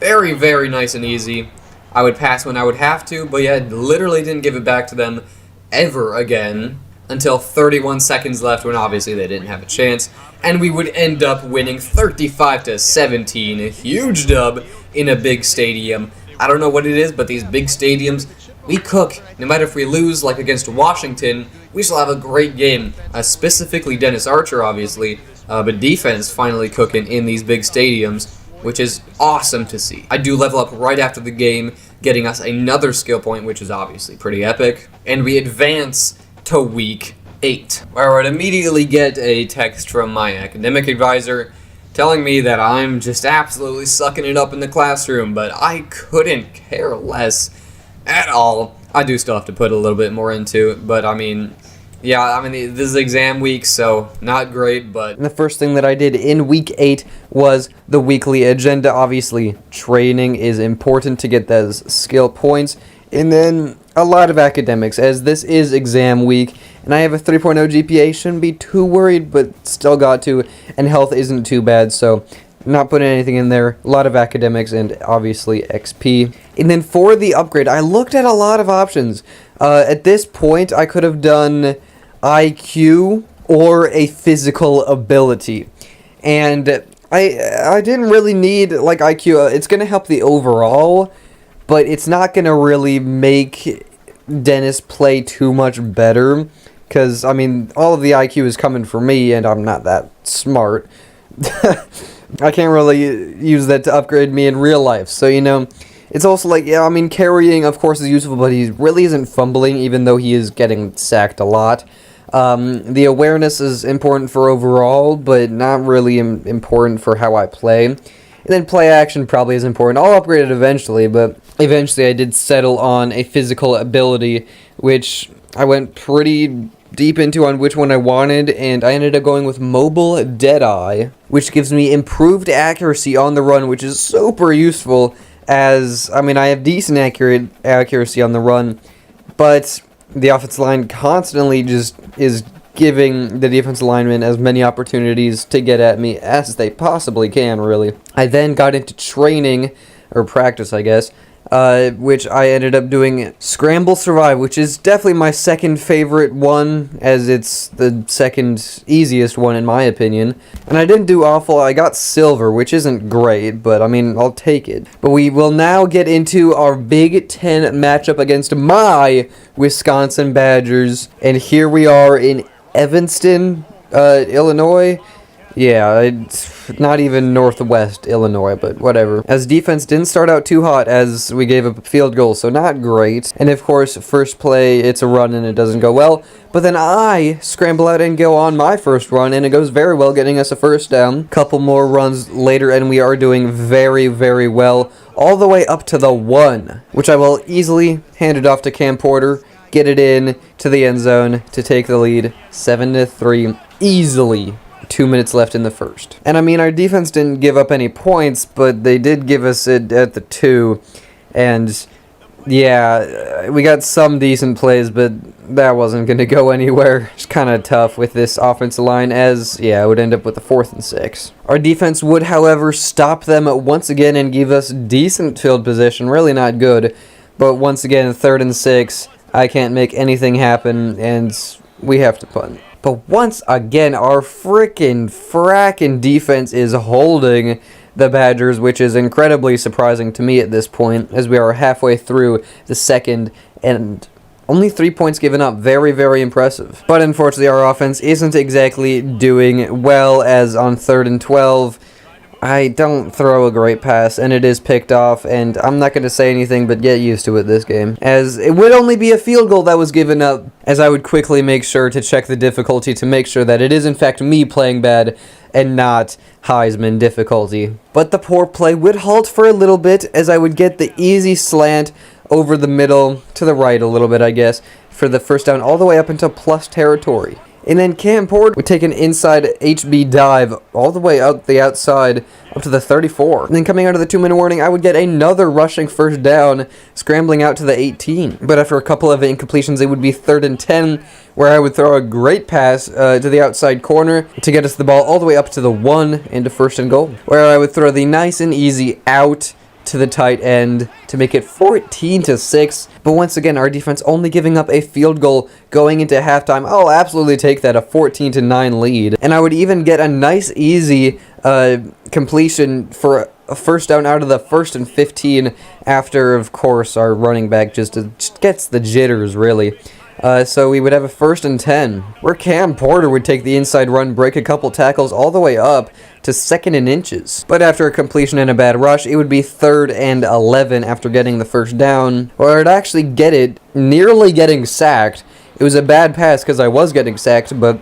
S1: very, very nice and easy. I would pass when I would have to, but, yeah, literally didn't give it back to them ever again until 31 seconds left, when obviously they didn't have a chance. And we would end up winning 35-17, a huge dub in a big stadium. I don't know what it is, but these big stadiums, we cook. No matter if we lose, like against Washington, we still have a great game. Specifically Dennis Archer, obviously, but defense finally cooking in these big stadiums, which is awesome to see. I do level up right after the game, getting us another skill point, which is obviously pretty epic. And we advance to week 8, where I would immediately get a text from my academic advisor telling me that I'm just absolutely sucking it up in the classroom, but I couldn't care less at all. I do still have to put a little bit more into it, but I mean, yeah, I mean, this is exam week, so not great, but...
S2: The first thing that I did in week 8 was the weekly agenda. Obviously, training is important to get those skill points, and then a lot of academics, as this is exam week, and I have a 3.0 GPA, shouldn't be too worried, but still got to, and health isn't too bad, so not putting anything in there. A lot of academics and obviously XP. And then for the upgrade, I looked at a lot of options. At this point, I could have done IQ or a physical ability, and I didn't really need like IQ. It's going to help the overall, but it's not going to really make Dennis play too much better, because, I mean, all of the IQ is coming for me, and I'm not that smart. I can't really use that to upgrade me in real life, so, you know, it's also like, yeah, I mean, carrying, of course, is useful, but he really isn't fumbling, even though he is getting sacked a lot. The awareness is important for overall, but not really important for how I play. And then play action probably is important. I'll upgrade it eventually, but eventually I did settle on a physical ability, which I went pretty deep into on which one I wanted, and I ended up going with Mobile Deadeye, which gives me improved accuracy on the run, which is super useful, as, I mean, I have decent accuracy on the run, but the offensive line constantly just is giving the defensive linemen as many opportunities to get at me as they possibly can, really. I then got into training, or practice, I guess,
S3: which I ended up doing Scramble Survive, which is definitely my second favorite one, as it's the second easiest one in my opinion. And I didn't do awful. I got silver, which isn't great, but I mean, I'll take it. But we will now get into our Big Ten matchup against my Wisconsin Badgers, and here we are in Evanston, Illinois. Yeah, it's not even Northwest Illinois, but whatever. As defense didn't start out too hot, as we gave up a field goal, so not great. And of course, first play, it's a run and it doesn't go well. But then I scramble out and go on my first run, and it goes very well, getting us a first down. Couple more runs later, and we are doing very, very well, all the way up to the 1, which I will easily hand it off to Cam Porter, get it in to the end zone to take the lead, 7-3, easily. 2 minutes left in the first. And I mean, our defense didn't give up any points, but they did give us it at the 2. And yeah, we got some decent plays, but that wasn't going to go anywhere. It's kind of tough with this offensive line, as yeah, it would end up with a 4th and 6. Our defense would, however, stop them once again and give us decent field position. Really not good, but once again, 3rd and 6. I can't make anything happen, and we have to punt. But once again, our frackin' defense is holding the Badgers, which is incredibly surprising to me at this point, as we are halfway through the second, and only 3 points given up. Very, very impressive. But unfortunately, our offense isn't exactly doing well, as on 3rd and 12, I don't throw a great pass, and it is picked off, and I'm not going to say anything, but get used to it this game, as it would only be a field goal that was given up, as I would quickly make sure to check the difficulty to make sure that it is in fact me playing bad and not Heisman difficulty. But the poor play would halt for a little bit, as I would get the easy slant over the middle, to the right a little bit I guess, for the first down all the way up into plus territory. And then Cam Porter would take an inside HB dive all the way out the outside up to the 34. And then coming out of the 2-minute warning, I would get another rushing first down, scrambling out to the 18. But after a couple of incompletions, it would be 3rd and 10, where I would throw a great pass to the outside corner to get us the ball all the way up to the 1 into 1st and goal, where I would throw the nice and easy out to the tight end to make it 14-6. But once again, our defense only giving up a field goal going into halftime. I'll absolutely take that, a 14-9 lead. And I would even get a nice easy completion for a first down out of the 1st and 15 after, of course, our running back just gets the jitters, really. So we would have a 1st and 10, where Cam Porter would take the inside run, break a couple tackles all the way up to 2nd and inches. But after a completion and a bad rush, it would be 3rd and 11 after getting the first down, or I'd actually get it, nearly getting sacked. It was a bad pass because I was getting sacked, but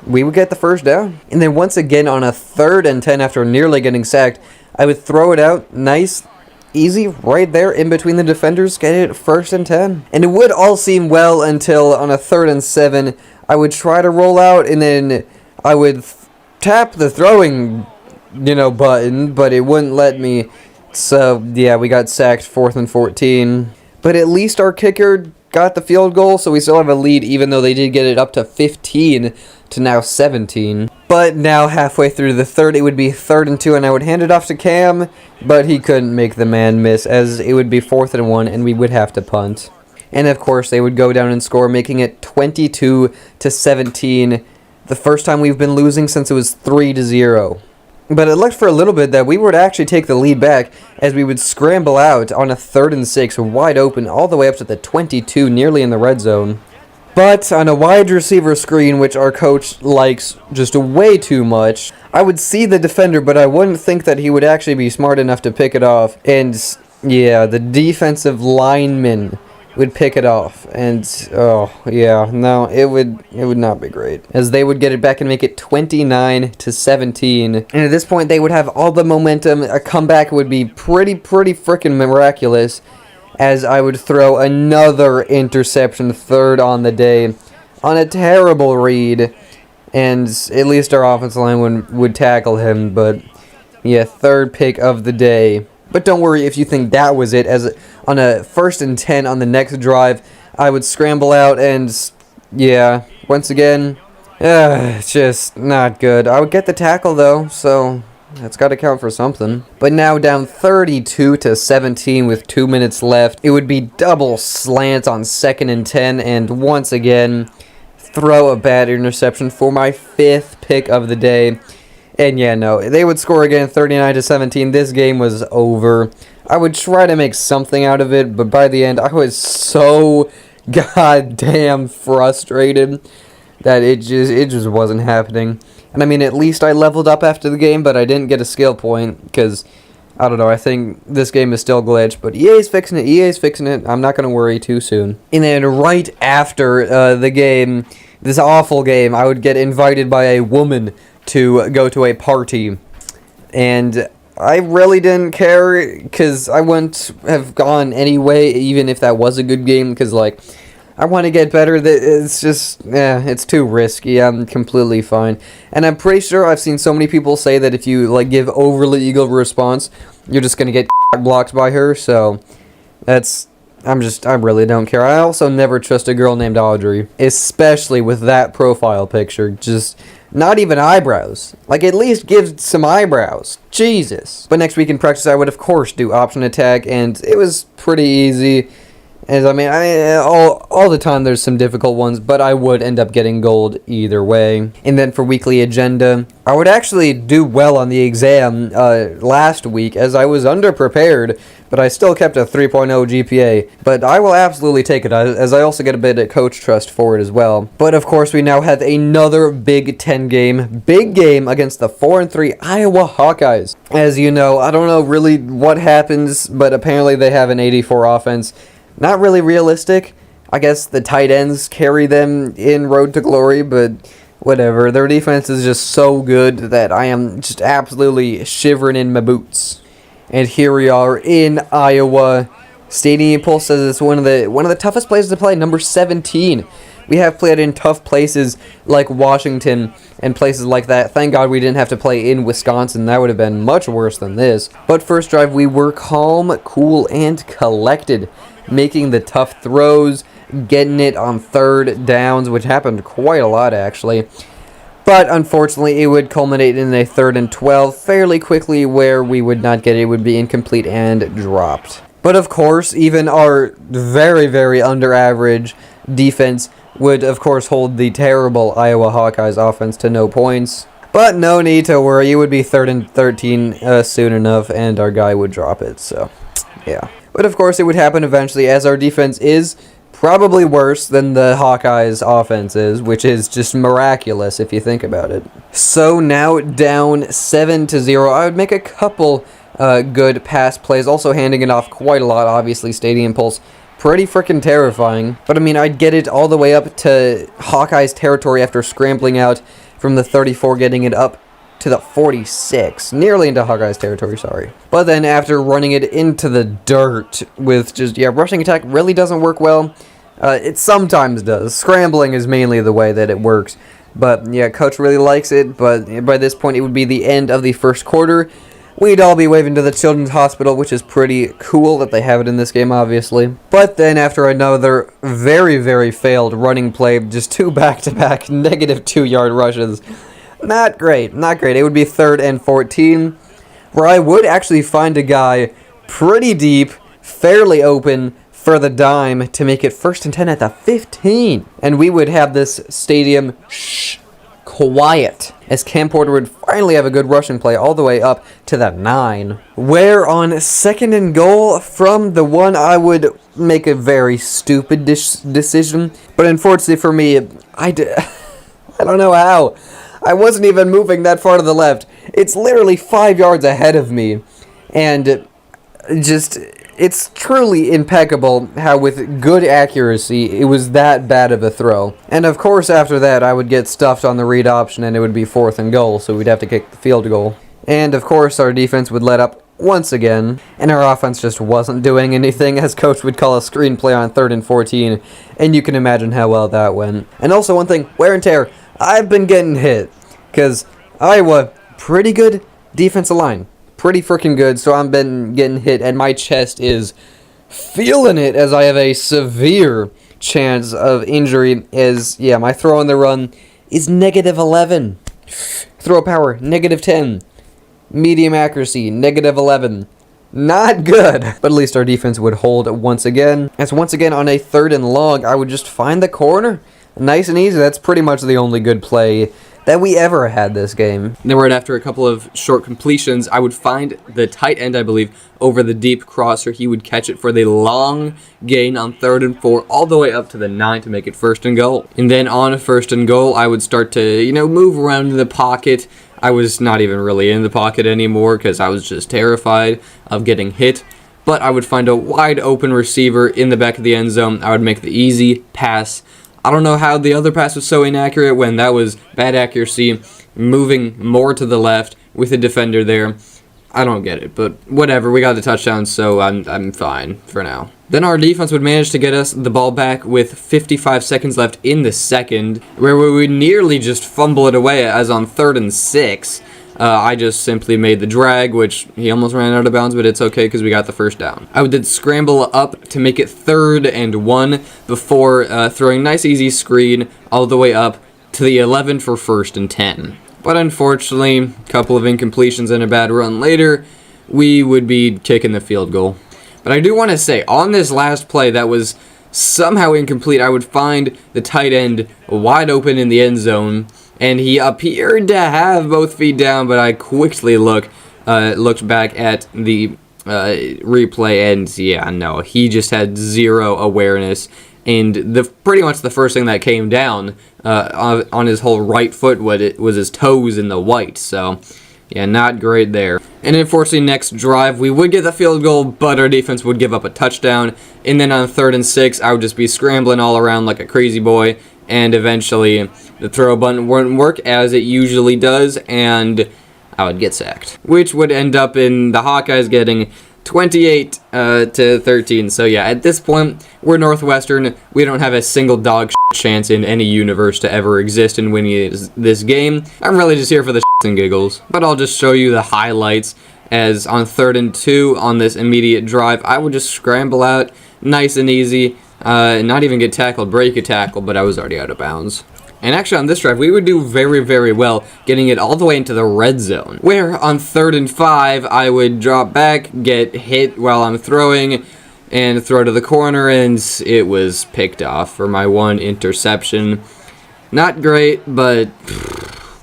S3: we would get the first down. And then once again on a 3rd and 10 after nearly getting sacked, I would throw it out, nice, easy, right there in between the defenders, get it 1st and 10. And it would all seem well until on a 3rd and 7, I would try to roll out, and then I would tap the throwing, button, but it wouldn't let me. So, yeah, we got sacked 4th and 14. But at least our kicker got the field goal, so we still have a lead, even though they did get it up to 15 to now 17. But now halfway through the 3rd, it would be 3rd and 2, and I would hand it off to Cam, but he couldn't make the man miss, as it would be 4th and 1, and we would have to punt. And of course, they would go down and score, making it 22-17, the first time we've been losing since it was 3-0. But it looked for a little bit that we would actually take the lead back, as we would scramble out on a 3rd and 6, wide open, all the way up to the 22, nearly in the red zone. But on a wide receiver screen, which our coach likes just way too much, I would see the defender, but I wouldn't think that he would actually be smart enough to pick it off. And yeah, the defensive lineman would pick it off, and oh yeah, no, it would not be great, as they would get it back and make it 29-17. And at this point, they would have all the momentum. A comeback would be pretty freaking miraculous, as I would throw another interception, 3rd on the day, on a terrible read, and at least our offensive line would tackle him. But yeah, 3rd pick of the day. But don't worry if you think that was it, as on a 1st and 10 on the next drive, I would scramble out, and yeah, once again, it's just not good. I would get the tackle though, so That's got to count for something. But now down 32-17 with 2 minutes left. It would be double slant on 2nd and 10, and once again, throw a bad interception for my 5th pick of the day. And yeah, no, they would score again 39-17. This game was over. I would try to make something out of it, but by the end, I was so goddamn frustrated that it just wasn't happening. And I mean, at least I leveled up after the game, but I didn't get a skill point, because, I don't know, I think this game is still glitched, but EA's fixing it, I'm not going to worry too soon. And then right after the game, this awful game, I would get invited by a woman to go to a party, and I really didn't care, because I wouldn't have gone anyway, even if that was a good game, because, like, I want to get better. It's just, it's too risky. I'm completely fine. And I'm pretty sure I've seen so many people say that if you, like, give overly eager response, you're just going to get blocked by her, so I really don't care. I also never trust a girl named Audrey, especially with that profile picture. Just not even eyebrows. Like, at least give some eyebrows. Jesus. But next week in practice, I would, of course, do option attack, and it was pretty easy. As I mean, all the time there's some difficult ones, but I would end up getting gold either way. And then for weekly agenda, I would actually do well on the exam last week, as I was underprepared, but I still kept a 3.0 GPA. But I will absolutely take it, as I also get a bit of coach trust for it as well. But of course, we now have another Big Ten game. Big game against the 4-3 Iowa Hawkeyes. As you know, I don't know really what happens, but apparently they have an 84 offense. Not really realistic. I guess the tight ends carry them in Road to Glory, but whatever. Their defense is just so good that I am just absolutely shivering in my boots. And here we are in Iowa. Stadium Pulse says it's one of the toughest places to play, number 17. We have played in tough places like Washington and places like that. Thank God we didn't have to play in Wisconsin. That would have been much worse than this. But first drive, we were calm, cool, and collected, making the tough throws, getting it on third downs, which happened quite a lot, actually. But unfortunately, it would culminate in a 3rd and 12 fairly quickly, where we would not get it. It would be incomplete and dropped. But of course, even our very, very under-average defense would, of course, hold the terrible Iowa Hawkeyes offense to no points. But no need to worry. It would be 3rd and 13 soon enough, and our guy would drop it. So, yeah. But of course, it would happen eventually, as our defense is probably worse than the Hawkeyes' offense is, which is just miraculous if you think about it. So now down 7-0. I would make a couple good pass plays, also handing it off quite a lot. Obviously, Stadium Pulse, pretty freaking terrifying. But I mean, I'd get it all the way up to Hawkeyes' territory after scrambling out from the 34, getting it up to the 46, nearly into Hawkeyes territory, sorry. But then after running it into the dirt with just, rushing attack really doesn't work well. It sometimes does. Scrambling is mainly the way that it works. But yeah, coach really likes it, but by this point it would be the end of the first quarter. We'd all be waving to the Children's Hospital, which is pretty cool that they have it in this game, obviously. But then after another very, very failed running play, just 2 back-to-back negative 2-yard rushes, not great, not great. It would be 3rd and 14, where I would actually find a guy pretty deep, fairly open for the dime to make it 1st and 10 at the 15. And we would have this stadium quiet, as Cam Porter would finally have a good rushing play all the way up to the 9. Where on 2nd and goal from the 1, I would make a very stupid decision. But unfortunately for me, I don't know how. I wasn't even moving that far to the left. It's literally 5 yards ahead of me. And just, it's truly impeccable how with good accuracy, it was that bad of a throw. And of course, after that, I would get stuffed on the read option and it would be 4th and goal, so we'd have to kick the field goal. And of course, our defense would let up once again, and our offense just wasn't doing anything, as coach would call a screenplay on 3rd and 14, and you can imagine how well that went. And also one thing, wear and tear. I've been getting hit, because Iowa, pretty good defensive line. Pretty freaking good, so I've been getting hit, and my chest is feeling it, as I have a severe chance of injury, as, my throw on the run is -11. Throw power, -10. Medium accuracy, -11. Not good. But at least our defense would hold once again. As once again on a 3rd and long, I would just find the corner. Nice and easy. That's pretty much the only good play that we ever had this game.
S2: Then right after a couple of short completions, I would find the tight end, I believe, over the deep crosser. He would catch it for the long gain on 3rd and 4, all the way up to the 9 to make it 1st and goal. And then on 1st and goal, I would start to, move around in the pocket. I was not even really in the pocket anymore because I was just terrified of getting hit. But I would find a wide open receiver in the back of the end zone. I would make the easy pass. I don't know how the other pass was so inaccurate when that was bad accuracy, moving more to the left with a defender there. I don't get it, but whatever. We got the touchdown, so I'm fine for now. Then our defense would manage to get us the ball back with 55 seconds left in the second, where we would nearly just fumble it away as on 3rd and 6. I just simply made the drag, which he almost ran out of bounds, but it's okay because we got the 1st down. I would then scramble up to make it 3rd and 1 before throwing a nice easy screen all the way up to the 11 for 1st and 10. But unfortunately, a couple of incompletions and a bad run later, we would be kicking the field goal. But I do want to say, on this last play that was somehow incomplete, I would find the tight end wide open in the end zone, and he appeared to have both feet down, but I quickly looked back at the replay, and yeah, no, he just had zero awareness. And pretty much the first thing that came down on his whole right foot was his toes in the white. So, yeah, not great there. And unfortunately, next drive, we would get the field goal, but our defense would give up a touchdown. And then on 3rd and 6, I would just be scrambling all around like a crazy boy. And eventually, the throw button wouldn't work as it usually does, and I would get sacked. Which would end up in the Hawkeyes getting 28 to 13. So yeah, at this point, we're Northwestern. We don't have a single dog chance in any universe to ever exist in winning this game. I'm really just here for the and giggles. But I'll just show you the highlights, as on 3rd and 2 on this immediate drive, I would just scramble out nice and easy, not even get tackled, break a tackle, but I was already out of bounds. And actually on this drive, we would do very, very well getting it all the way into the red zone, where on 3rd and 5, I would drop back, get hit while I'm throwing, and throw to the corner, and it was picked off for my 1 interception. Not great, but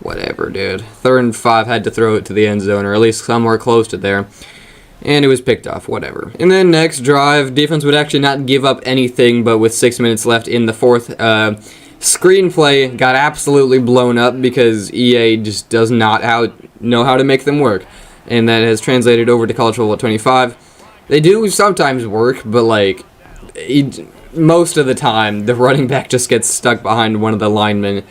S2: whatever, dude. 3rd and 5, had to throw it to the end zone, or at least somewhere close to there. And it was picked off, whatever. And then next drive, defense would actually not give up anything, but with 6 minutes left in the 4th, screenplay got absolutely blown up because EA just does not know how to make them work. And that has translated over to College Football 25. They do sometimes work, but like, most of the time, the running back just gets stuck behind one of the linemen.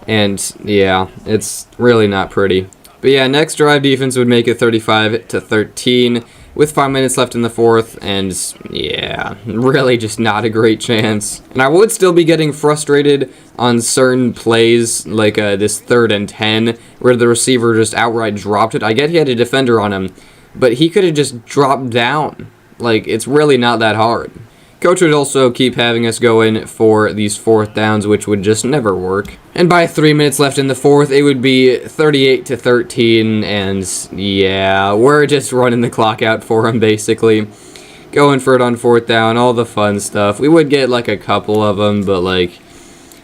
S2: And yeah, it's really not pretty. But yeah, next drive, defense would make it 35 to 13 with 5 minutes left in the 4th, and yeah, really just not a great chance. And I would still be getting frustrated on certain plays, like this 3rd and 10, where the receiver just outright dropped it. I get he had a defender on him, but he could have just dropped down. Like, it's really not that hard. Coach would also keep having us go in for these 4th downs, which would just never work. And by 3 minutes left in the 4th, it would be 38 to 13, and yeah, we're just running the clock out for him, basically. Going for it on 4th down, all the fun stuff. We would get like a couple of them, but like,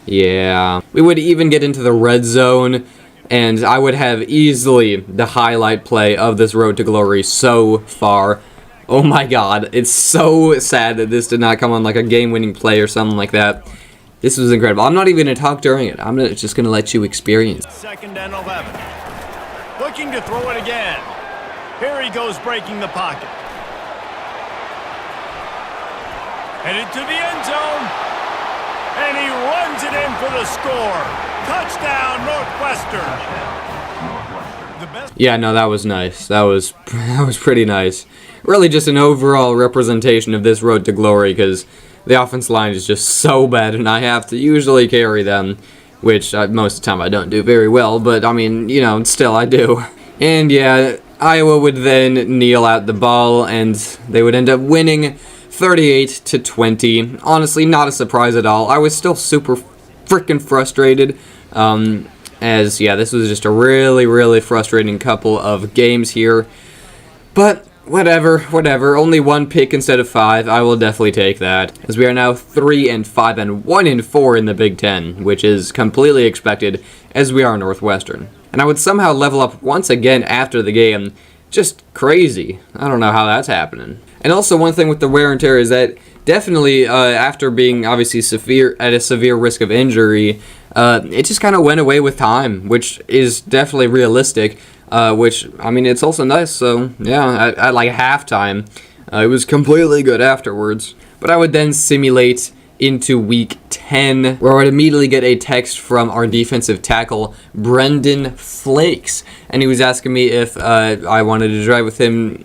S2: yeah. We would even get into the red zone, and I would have easily the highlight play of this road to glory so far. Oh my god, it's so sad that this did not come on like a game-winning play or something like that. This was incredible. I'm not even going to talk during it. I'm just going to let you experience.
S4: 2nd and 11. Looking to throw it again. Here he goes, breaking the pocket. Headed to the end zone. And he runs it in for the score. Touchdown, Northwestern.
S2: Yeah, no, that was nice. That was pretty nice. Really just an overall representation of this road to glory, because the offense line is just so bad, and I have to usually carry them, which most of the time I don't do very well, but I mean, still I do. And yeah, Iowa would then kneel out the ball, and they would end up winning 38 to 20. Honestly, not a surprise at all. I was still super freaking frustrated. as, yeah, this was just a really, really frustrating couple of games here. But whatever. Only 1 pick instead of 5. I will definitely take that, as we are now 3-5 and 1-4 in the Big Ten, which is completely expected, as we are Northwestern. And I would somehow level up once again after the game. Just crazy. I don't know how that's happening. And also, one thing with the wear and tear is that definitely after being obviously at a severe risk of injury, it just kind of went away with time, which is definitely realistic. Which, I mean, it's also nice. So yeah, at like halftime, it was completely good afterwards. But I would then simulate into week 10, where I would immediately get a text from our defensive tackle, Brendan Flakes, and he was asking me if I wanted to drive with him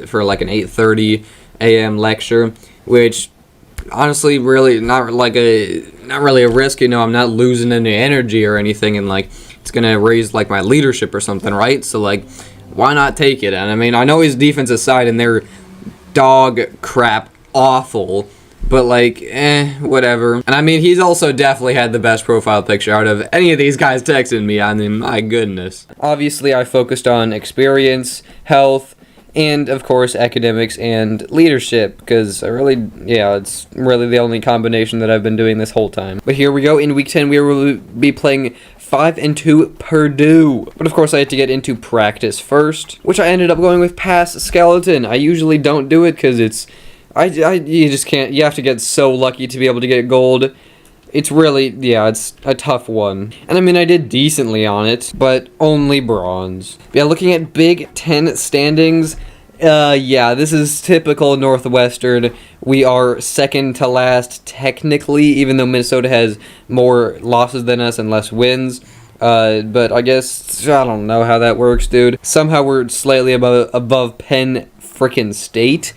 S2: for like an 8:30 a.m. lecture, which honestly really not really a risk. You know, I'm not losing any energy or anything, and like it's gonna raise like my leadership or something, right? So like, why not take it? And I mean, I know his defensive side and they're dog crap awful, but like, whatever. And I mean, he's also definitely had the best profile picture out of any of these guys texting me. I mean, my goodness.
S3: Obviously, I focused on experience, health, and of course academics and leadership, because it's really the only combination that I've been doing this whole time. But here we go. In week 10, we will be playing 5-2 Purdue. But of course, I had to get into practice first, which I ended up going with pass skeleton. I usually don't do it because you just can't. You have to get so lucky to be able to get gold. It's really, it's a tough one. And I mean, I did decently on it, but only bronze. Yeah, looking at Big Ten standings, this is typical Northwestern. We are second to last technically, even though Minnesota has more losses than us and less wins. But I guess, I don't know how that works, dude. Somehow we're slightly above Penn frickin' State.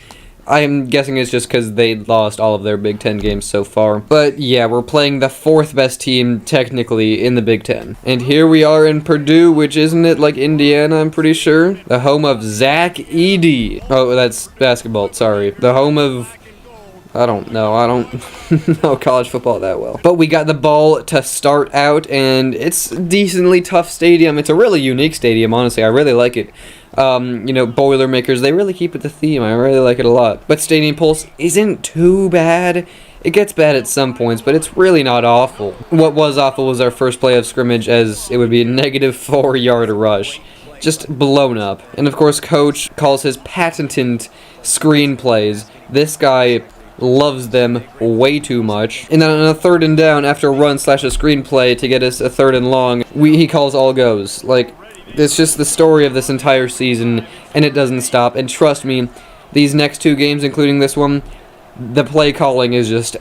S3: I'm guessing it's just because they lost all of their Big Ten games so far. But yeah, we're playing the 4th best team, technically, in the Big Ten. And here we are in Purdue, which isn't it like Indiana, I'm pretty sure? The home of Zach Edey. Oh, that's basketball, sorry. The home of... I don't know. I don't know college football that well. But we got the ball to start out, and it's a decently tough stadium. It's a really unique stadium, honestly. I really like it. Boilermakers, they really keep it the theme. I really like it a lot. But Stadium Pulse isn't too bad. It gets bad at some points, but it's really not awful. What was awful was our first play of scrimmage, as it would be a negative 4-yard rush. Just blown up. And of course, Coach calls his patented screenplays. This guy loves them way too much. And then on a 3rd and down, after a run / a screenplay to get us a 3rd and long, he calls all goes. Like, it's just the story of this entire season, and it doesn't stop. And trust me, these next 2 games, including this one, the play calling is just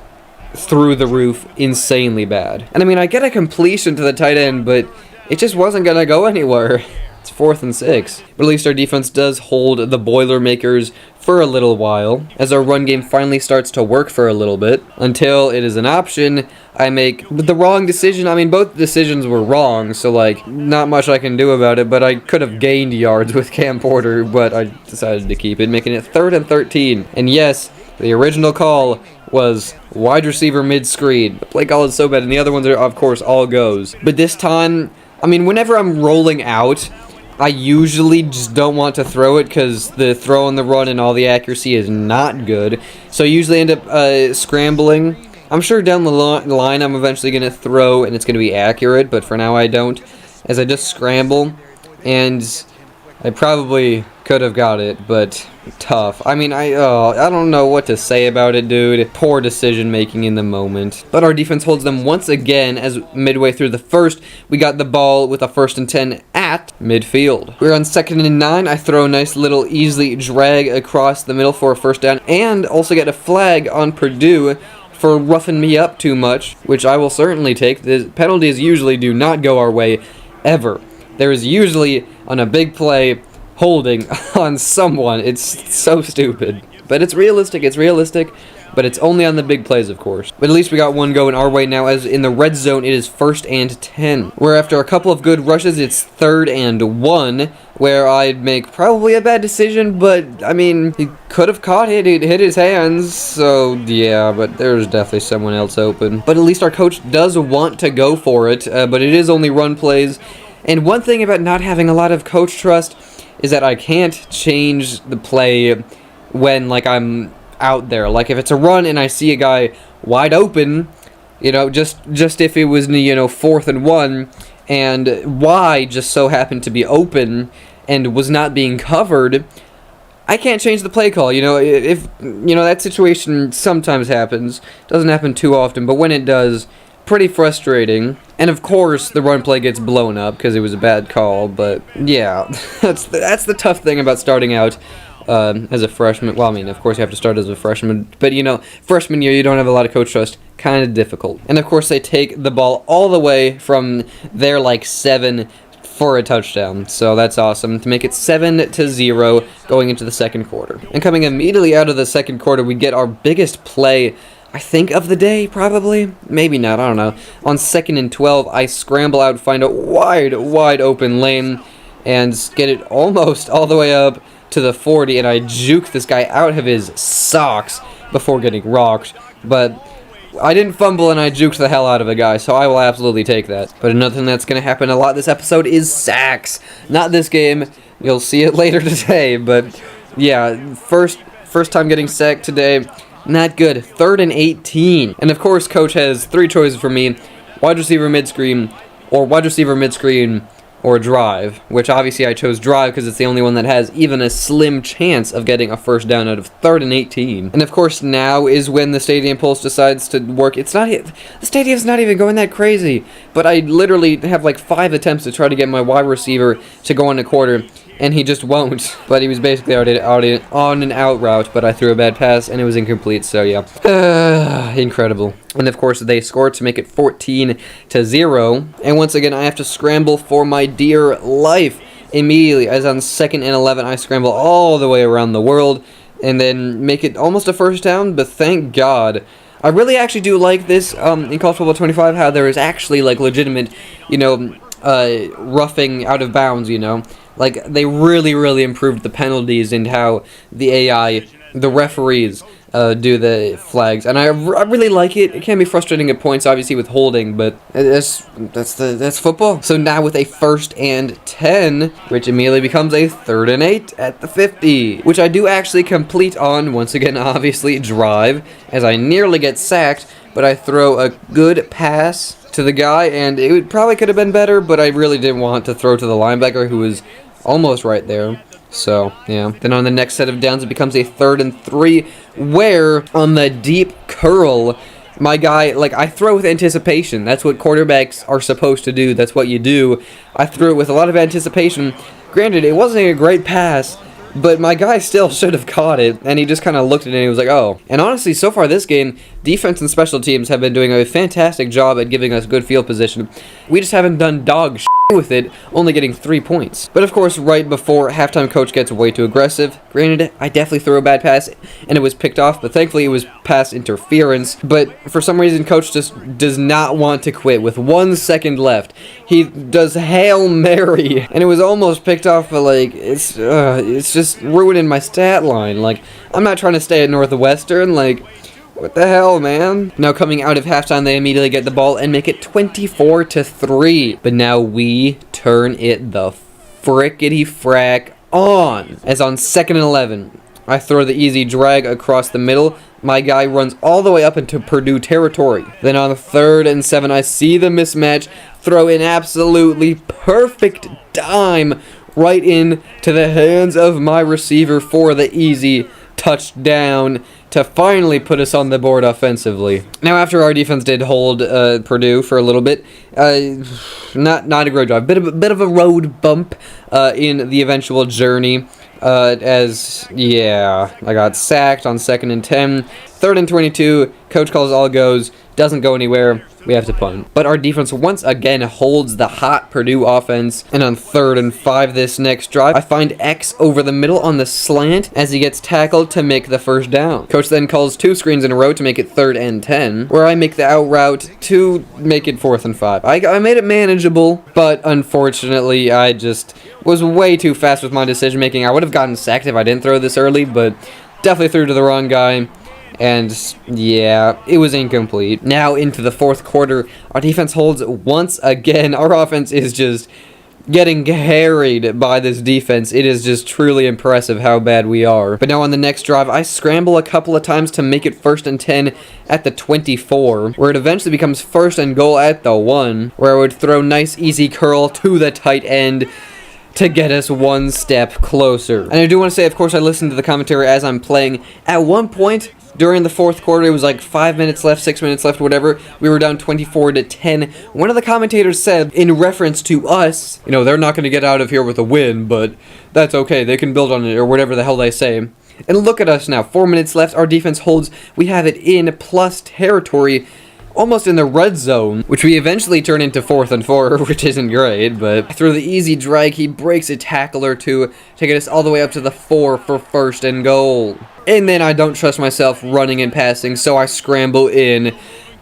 S3: through the roof, insanely bad. And I mean, I get a completion to the tight end, but it just wasn't gonna go anywhere. It's 4th and 6. But at least our defense does hold the Boilermakers for a little while, as our run game finally starts to work for a little bit, until it is an option. I make the wrong decision. I mean, both decisions were wrong, so like, not much I can do about it, but I could have gained yards with Cam Porter, but I decided to keep it, making it 3rd and 13. And yes, the original call was wide receiver mid-screen. The play call is so bad, and the other ones are, of course, all goes. But this time, I mean, whenever I'm rolling out, I usually just don't want to throw it because the throw on the run and all the accuracy is not good. So I usually end up scrambling. I'm sure down the line I'm eventually going to throw and it's going to be accurate, but for now I don't, as I just scramble. And I probably could have got it, but tough. I mean, I don't know what to say about it, dude. Poor decision making in the moment. But our defense holds them once again, as midway through the first, we got the ball with a 1st and 10 at midfield. We're on 2nd and 9. I throw a nice little easy drag across the middle for a 1st down, and also get a flag on Purdue for roughing me up too much, which I will certainly take. The penalties usually do not go our way, ever. There is usually, on a big play, holding on someone. It's so stupid. But it's realistic, but it's only on the big plays, of course. But at least we got one going our way now, as in the red zone, it is 1st and 10. Where after a couple of good rushes, it's 3rd and 1, where I'd make probably a bad decision, but, I mean, he could have caught it, it hit his hands, so, yeah, but there's definitely someone else open. But at least our coach does want to go for it, but it is only run plays. And one thing about not having a lot of coach trust is that I can't change the play when, like, I'm out there. Like, if it's a run and I see a guy wide open, you know, just if it was, you know, 4th and 1, and Y just so happened to be open and was not being covered, I can't change the play call. You know, if, you know, that situation sometimes happens. Doesn't happen too often, but when it does, pretty frustrating. And of course, the run play gets blown up because it was a bad call, but yeah, that's the tough thing about starting out as a freshman. Well, I mean, of course you have to start as a freshman, but you know, freshman year you don't have a lot of coach trust. Kind of difficult. And of course they take the ball all the way from their like 7 for a touchdown. So that's awesome to make it 7-0 going into the second quarter. And coming immediately out of the second quarter, we get our biggest play, I think, of the day, probably. Maybe not, I don't know. On 2nd and 12, I scramble out, find a wide open lane, and get it almost all the way up to the 40, and I juke this guy out of his socks before getting rocked. But I didn't fumble and I juked the hell out of a guy, so I will absolutely take that. But another thing that's going to happen a lot this episode is sacks. Not this game. You'll see it later today, but yeah, first time getting sacked today. Not good. 3rd and 18. And of course, coach has 3 choices for me. Wide receiver mid-screen, or wide receiver mid-screen, or drive, which obviously I chose drive because it's the only one that has even a slim chance of getting a first down out of 3rd and 18. And of course now is when the stadium pulse decides to work. It's not, the stadium's not even going that crazy, but I literally have like 5 attempts to try to get my wide receiver to go on a quarter, and he just won't. But he was basically already on an out route, but I threw a bad pass and it was incomplete, so yeah. Incredible. And of course they score to make it 14-0. And once again I have to scramble for my dear life immediately. As on 2nd and 11 I scramble all the way around the world and then make it almost a first down, but thank God. I really actually do like this in College Football 25, how there is actually like legitimate, you know, roughing out of bounds, you know. Like, they really improved the penalties and how the AI, the referees, do the flags. And I really like it. It can be frustrating at points, obviously, with holding, but that's football. So now with a 1st and 10, which immediately becomes a 3rd and 8 at the 50, which I do actually complete on, once again, obviously, drive, as I nearly get sacked, but I throw a good pass to the guy, and it probably could have been better, but I really didn't want to throw to the linebacker, who was almost right there. So, yeah. Then on the next set of downs, it becomes a 3rd and 3, where on the deep curl, my guy, like, I throw with anticipation. That's what quarterbacks are supposed to do. That's what you do. I threw it with a lot of anticipation. Granted, it wasn't a great pass, but my guy still should have caught it, and he just kind of looked at it and he was like, oh. And honestly, so far this game, defense and special teams have been doing a fantastic job at giving us good field position. We just haven't done dog shit with it, only getting 3 points. But of course, right before halftime, coach gets way too aggressive. Granted, I definitely threw a bad pass, and it was picked off, but thankfully it was pass interference. But for some reason, coach just does not want to quit. With 1 second left, he does Hail Mary, and it was almost picked off, but like, it's just ruining my stat line. Like, I'm not trying to stay at Northwestern, like, what the hell, man? Now coming out of halftime, they immediately get the ball and make it 24-3. But now we turn it the frickety frack on. As on 2nd and 11, I throw the easy drag across the middle. My guy runs all the way up into Purdue territory. Then on 3rd and 7, I see the mismatch, throw an absolutely perfect dime right into the hands of my receiver for the easy touchdown to finally put us on the board offensively. Now, after our defense did hold Purdue for a little bit, not a great job. Bit of a road bump in the eventual journey. I got sacked on 2nd and 10. 3rd and 22, coach calls all goes. doesn't go anywhere. We have to punt. But our defense once again holds the hot Purdue offense. And on 3rd and 5 this next drive, I find X over the middle on the slant as he gets tackled to make the first down. Coach then calls 2 screens in a row to make it 3rd and 10, where I make the out route to make it 4th and 5. I made it manageable, but unfortunately, I just was way too fast with my decision making. I would have gotten sacked if I didn't throw this early, but definitely threw to the wrong guy. And yeah, it was incomplete. Now into the 4th quarter, our defense holds once again. Our offense is just getting harried by this defense. It is just truly impressive how bad we are. But now on the next drive, I scramble a couple of times to make it 1st and 10 at the 24, where it eventually becomes 1st and goal at the 1, where I would throw nice easy curl to the tight end to get us one step closer. And I do want to say, of course, I listened to the commentary as I'm playing. At one point during the 4th quarter, it was like 5 minutes left, 6 minutes left, whatever. We were down 24-10. One of the commentators said, in reference to us, you know, they're not going to get out of here with a win, but that's okay. They can build on it, or whatever the hell they say. And look at us now. 4 minutes left. Our defense holds. We have it in plus territory, almost in the red zone, which we eventually turn into 4th and 4, which isn't great, but through the easy drag, he breaks a tackle or two to get us all the way up to the 4 for 1st and goal. And then I don't trust myself running and passing, so I scramble in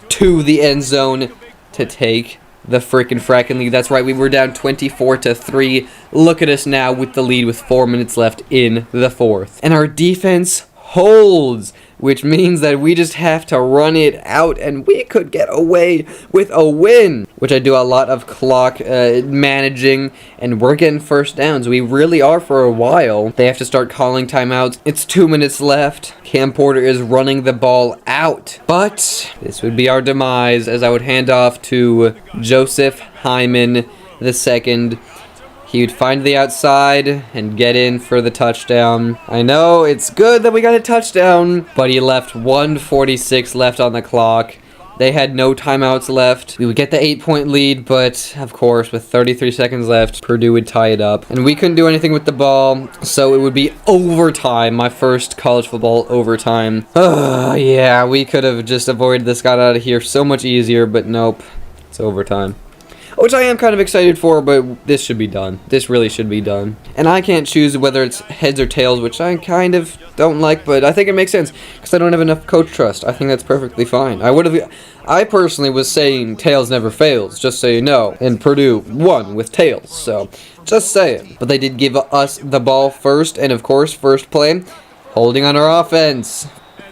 S3: to the end zone to take the frickin' frackin' lead. That's right, we were down 24-3. Look at us now with the lead with 4 minutes left in the 4th. And our defense holds, which means that we just have to run it out, and we could get away with a win, which I do a lot of clock managing, and we're getting first downs. We really are for a while. They have to start calling timeouts. It's 2 minutes left. Cam Porter is running the ball out, but this would be our demise as I would hand off to Joseph Hyman II. He would find the outside and get in for the touchdown. I know, it's good that we got a touchdown, but he left 1:46 left on the clock. They had no timeouts left. We would get the 8-point lead, but of course, with 33 seconds left, Purdue would tie it up. And we couldn't do anything with the ball, so it would be overtime, my first college football overtime. Yeah, we could have just avoided this, got out of here so much easier, but nope, it's overtime. Which I am kind of excited for, but this should be done. This really should be done. And I can't choose whether it's heads or tails, which I kind of don't like, but I think it makes sense, because I don't have enough coach trust. I think that's perfectly fine. I personally was saying tails never fails, just so you know, and Purdue won with tails, so just saying. But they did give us the ball first, and of course, first play, holding on our offense.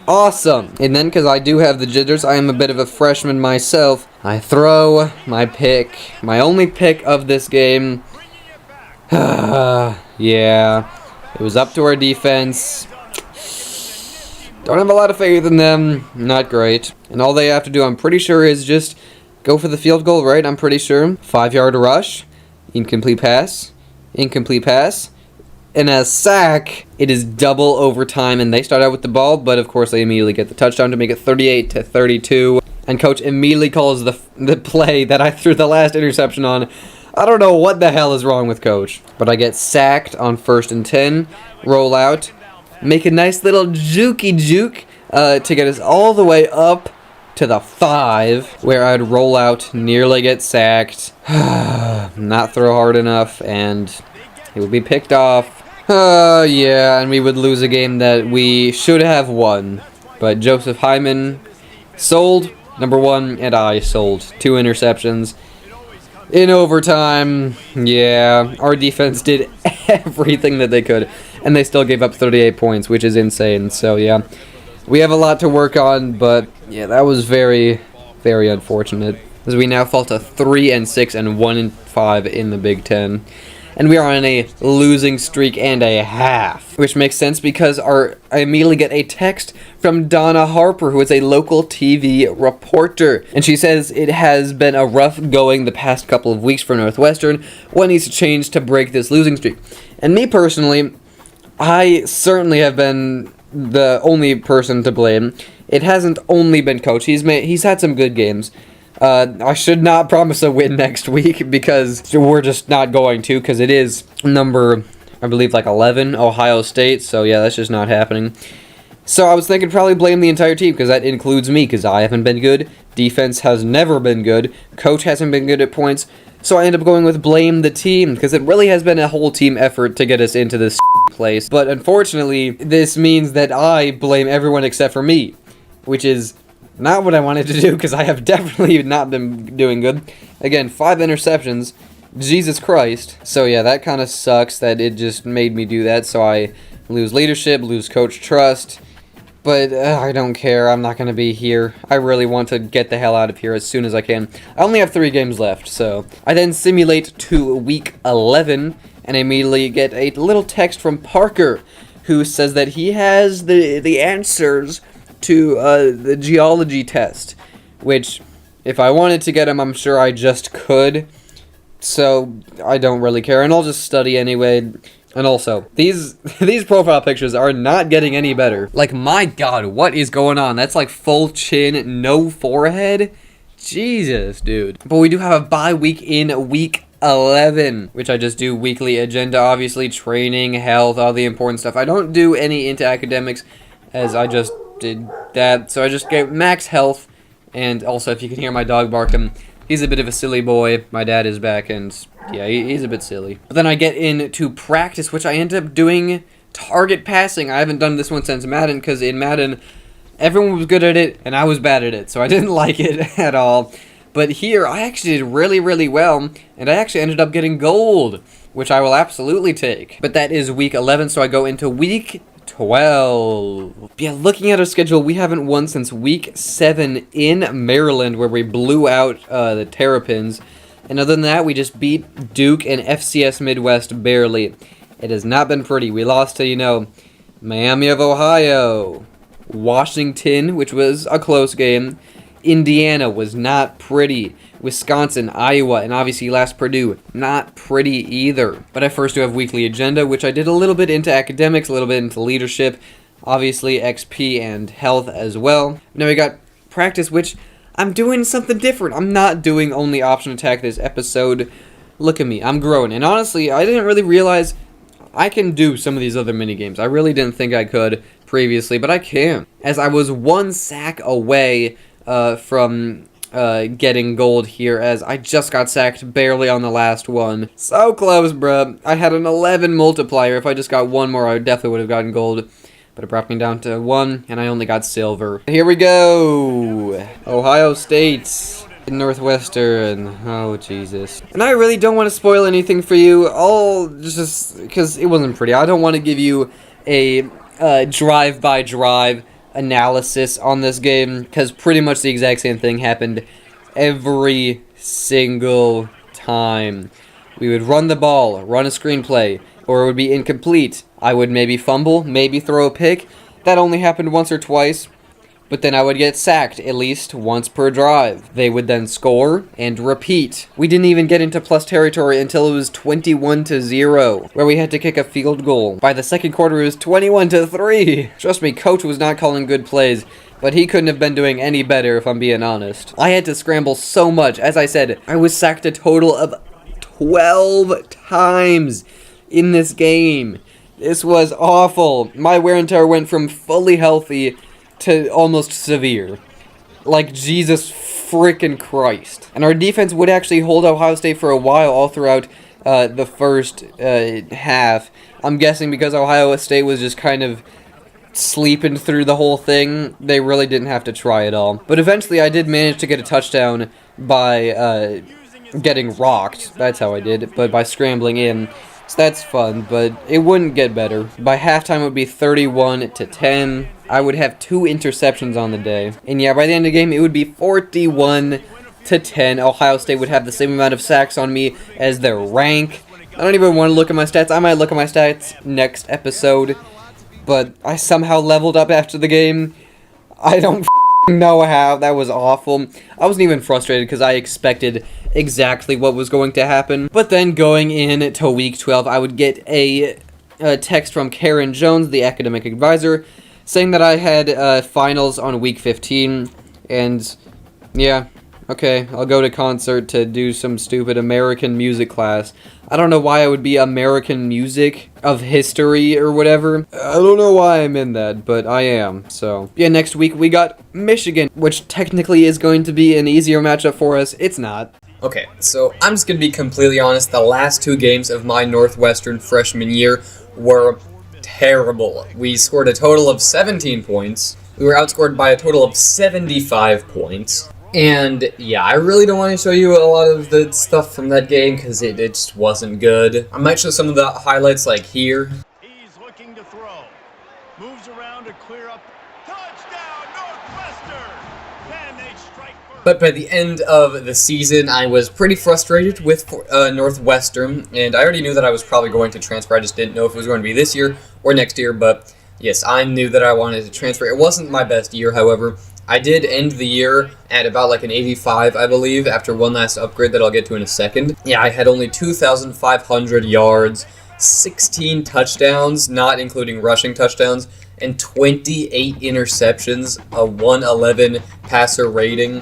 S3: Awesome. And then, because I do have the jitters, I am a bit of a freshman myself, I throw my pick, my only pick of this game. Yeah, it was up to our defense. Don't have a lot of faith in them, not great. And all they have to do, I'm pretty sure, is just go for the field goal, right? I'm pretty sure. 5-yard rush, incomplete pass, and a sack. It is double overtime, and they start out with the ball, but of course they immediately get the touchdown to make it 38-32. And coach immediately calls the play that I threw the last interception on. I don't know what the hell is wrong with coach, but I get sacked on 1st and 10, roll out, make a nice little jukey juke to get us all the way up to the 5, where I'd roll out, nearly get sacked, not throw hard enough, and it would be picked off. Yeah, and we would lose a game that we should have won. But Joseph Hyman sold, number 1, and I sold 2 interceptions. In overtime, yeah, our defense did everything that they could, and they still gave up 38 points, which is insane. So, yeah, we have a lot to work on, but, yeah, that was very, very unfortunate, as we now fall to 3-6 and 1-5 in the Big Ten. And we are on a losing streak and a half, which makes sense because I immediately get a text from Donna Harper, who is a local TV reporter. And she says it has been a rough going the past couple of weeks for Northwestern. What needs to change to break this losing streak? And me personally, I certainly have been the only person to blame. It hasn't only been coach. He's had some good games. I should not promise a win next week because we're just not going to, because it is number, I believe, like 11, Ohio State. So, yeah, that's just not happening. So I was thinking probably blame the entire team, because that includes me, because I haven't been good. Defense has never been good. Coach hasn't been good at points. So I ended up going with blame the team, because it really has been a whole team effort to get us into this place. But unfortunately, this means that I blame everyone except for me, which is not what I wanted to do, because I have definitely not been doing good. Again, 5 interceptions. Jesus Christ. So yeah, that kind of sucks that it just made me do that. So I lose leadership, lose coach trust. But I don't care. I'm not going to be here. I really want to get the hell out of here as soon as I can. I only have 3 games left, so I then simulate to week 11 and immediately get a little text from Parker, who says that he has the answers to the geology test, which if I wanted to get them, I'm sure I just could. So I don't really care, and I'll just study anyway. And also, these profile pictures are not getting any better. Like, my god, what is going on? That's like full chin, no forehead? Jesus, dude. But we do have a bye week in week 11, which I just do weekly agenda, obviously, training, health, all the important stuff. I don't do any into academics, as I just did that. So I just get max health, and also, if you can hear my dog barking, he's a bit of a silly boy. My dad is back, and yeah, he's a bit silly. But then I get into practice, which I end up doing target passing. I haven't done this one since Madden, because in Madden, everyone was good at it, and I was bad at it, so I didn't like it at all. But here, I actually did really, really well, and I actually ended up getting gold, which I will absolutely take. But that is week 11, so I go into week 12. Yeah, looking at our schedule, we haven't won since week 7 in Maryland, where we blew out the Terrapins. And other than that, we just beat Duke and FCS Midwest barely. It has not been pretty. We lost to, Miami of Ohio, Washington, which was a close game. Indiana was not pretty. Wisconsin, Iowa, and obviously last Purdue, not pretty either. But I first do have weekly agenda, which I did a little bit into academics, a little bit into leadership, obviously XP and health as well. Now we got practice, which I'm doing something different. I'm not doing only option attack this episode. Look at me, I'm growing. And honestly, I didn't really realize I can do some of these other minigames. I really didn't think I could previously, but I can. As I was 1 sack away from getting gold here, as I just got sacked barely on the last one. So close, bruh. I had an 11 multiplier. If I just got 1 more, I definitely would have gotten gold. But it brought me down to 1, and I only got silver. Here we go! Ohio State, Northwestern. Oh, Jesus. And I really don't want to spoil anything for you, all just because it wasn't pretty. I don't want to give you a drive-by-drive analysis on this game, because pretty much the exact same thing happened every single time. We would run the ball, run a screenplay, or it would be incomplete. I would maybe fumble, maybe throw a pick. That only happened once or twice, but then I would get sacked at least once per drive. They would then score and repeat. We didn't even get into plus territory until it was 21-0, where we had to kick a field goal. By the second quarter, it was 21-3. Trust me, coach was not calling good plays, but he couldn't have been doing any better if I'm being honest. I had to scramble so much. As I said, I was sacked a total of 12 times in this game. This was awful. My wear and tear went from fully healthy to almost severe. Like, Jesus frickin' Christ. And our defense would actually hold Ohio State for a while, all throughout the first half. I'm guessing because Ohio State was just kind of sleeping through the whole thing, they really didn't have to try at all. But eventually I did manage to get a touchdown by getting rocked. That's how I did it, but by scrambling in. So that's fun, but it wouldn't get better. By halftime, it would be 31-10. I would have 2 interceptions on the day. And yeah, by the end of the game, it would be 41-10. Ohio State would have the same amount of sacks on me as their rank. I don't even want to look at my stats. I might look at my stats next episode. But I somehow leveled up after the game. I don't know how. That was awful. I wasn't even frustrated because I expected exactly what was going to happen. But then going in to week 12, I would get a text from Karen Jones, the academic advisor, saying that I had finals on week 15. And yeah, Okay, I'll go to concert to do some stupid American music class. I don't know why I would be American music of history or whatever. I don't know why I'm in that, but I am. So, yeah, next week we got Michigan, which technically is going to be an easier matchup for us. It's not.
S1: Okay, so I'm just going to be completely honest. The last 2 games of my Northwestern freshman year were terrible. We scored a total of 17 points. We were outscored by a total of 75 points. And yeah, I really don't want to show you a lot of the stuff from that game because it just wasn't good. I might show some of the highlights like here.
S4: He's looking to throw. Moves around to clear up. Touchdown, Northwestern! And they strike first.
S1: But by the end of the season, I was pretty frustrated with Northwestern, and I already knew that I was probably going to transfer. I just didn't know if it was going to be this year or next year, but yes, I knew that I wanted to transfer. It wasn't my best year, however. I did end the year at about like an 85, I believe, after one last upgrade that I'll get to in a second. Yeah, I had only 2,500 yards, 16 touchdowns, not including rushing touchdowns, and 28 interceptions, a 111 passer rating,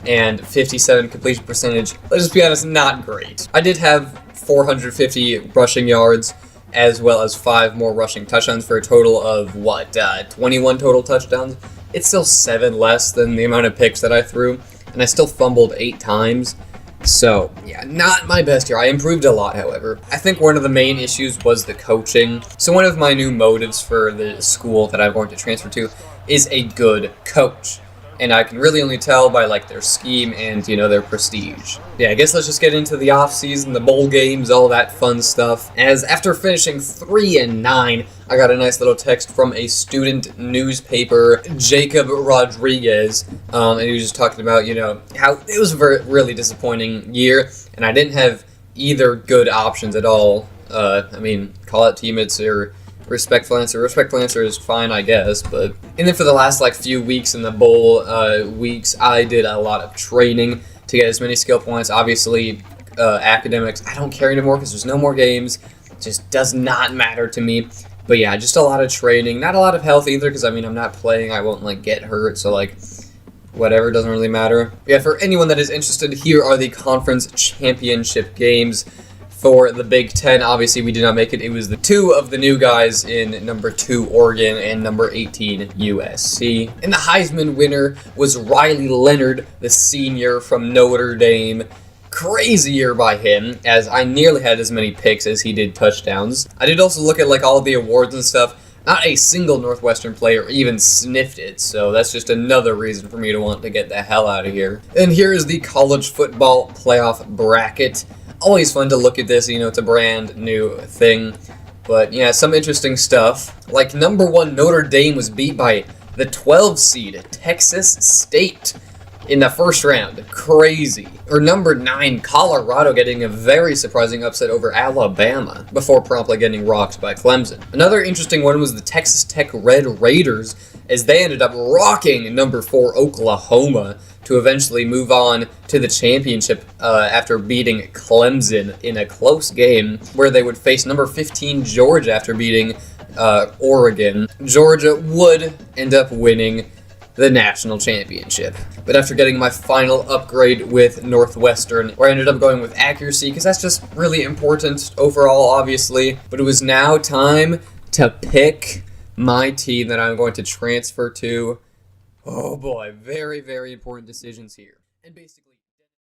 S1: and 57 completion percentage. Let's just be honest, not great. I did have 450 rushing yards, as well as 5 more rushing touchdowns for a total of, 21 total touchdowns? It's still 7 less than the amount of picks that I threw, and I still fumbled 8 times. So, yeah, not my best year. I improved a lot, however. I think one of the main issues was the coaching. So one of my new motives for the school that I'm going to transfer to is a good coach. And I can really only tell by, like, their scheme and, their prestige. Yeah, I guess let's just get into the off-season, the bowl games, all that fun stuff. As after finishing 3-9, I got a nice little text from a student newspaper, Jacob Rodriguez, and he was just talking about, how it was a really disappointing year, and I didn't have either good options at all. Call out teammates or respectful answer. Respectful answer is fine, I guess, but... And then for the last, few weeks in the bowl weeks, I did a lot of training to get as many skill points. Obviously, academics, I don't care anymore because there's no more games. It just does not matter to me. But yeah, just a lot of training. Not a lot of health either because, I'm not playing. I won't, get hurt, so, whatever, doesn't really matter. Yeah, for anyone that is interested, here are the conference championship games. For the Big Ten, obviously we did not make it. It was the 2 of the new guys in number 2 Oregon and number 18 USC. And the Heisman winner was Riley Leonard, the senior from Notre Dame. Crazy year by him, as I nearly had as many picks as he did touchdowns. I did also look at all of the awards and stuff. Not a single Northwestern player even sniffed it, so that's just another reason for me to want to get the hell out of here. And here is the college football playoff bracket. Always fun to look at this, it's a brand new thing. But yeah, some interesting stuff. Like number 1, Notre Dame was beat by the 12 seed Texas State in the first round. Crazy. Or number 9, Colorado getting a very surprising upset over Alabama before promptly getting rocked by Clemson. Another interesting one was the Texas Tech Red Raiders, as they ended up rocking number 4 Oklahoma to eventually move on to the championship after beating Clemson in a close game where they would face number 15 Georgia after beating Oregon. Georgia would end up winning the national championship. But after getting my final upgrade with Northwestern, where I ended up going with accuracy, because that's just really important overall, obviously. But it was now time to pick my team that I'm going to transfer to. Oh boy, very, very important decisions here. And basically...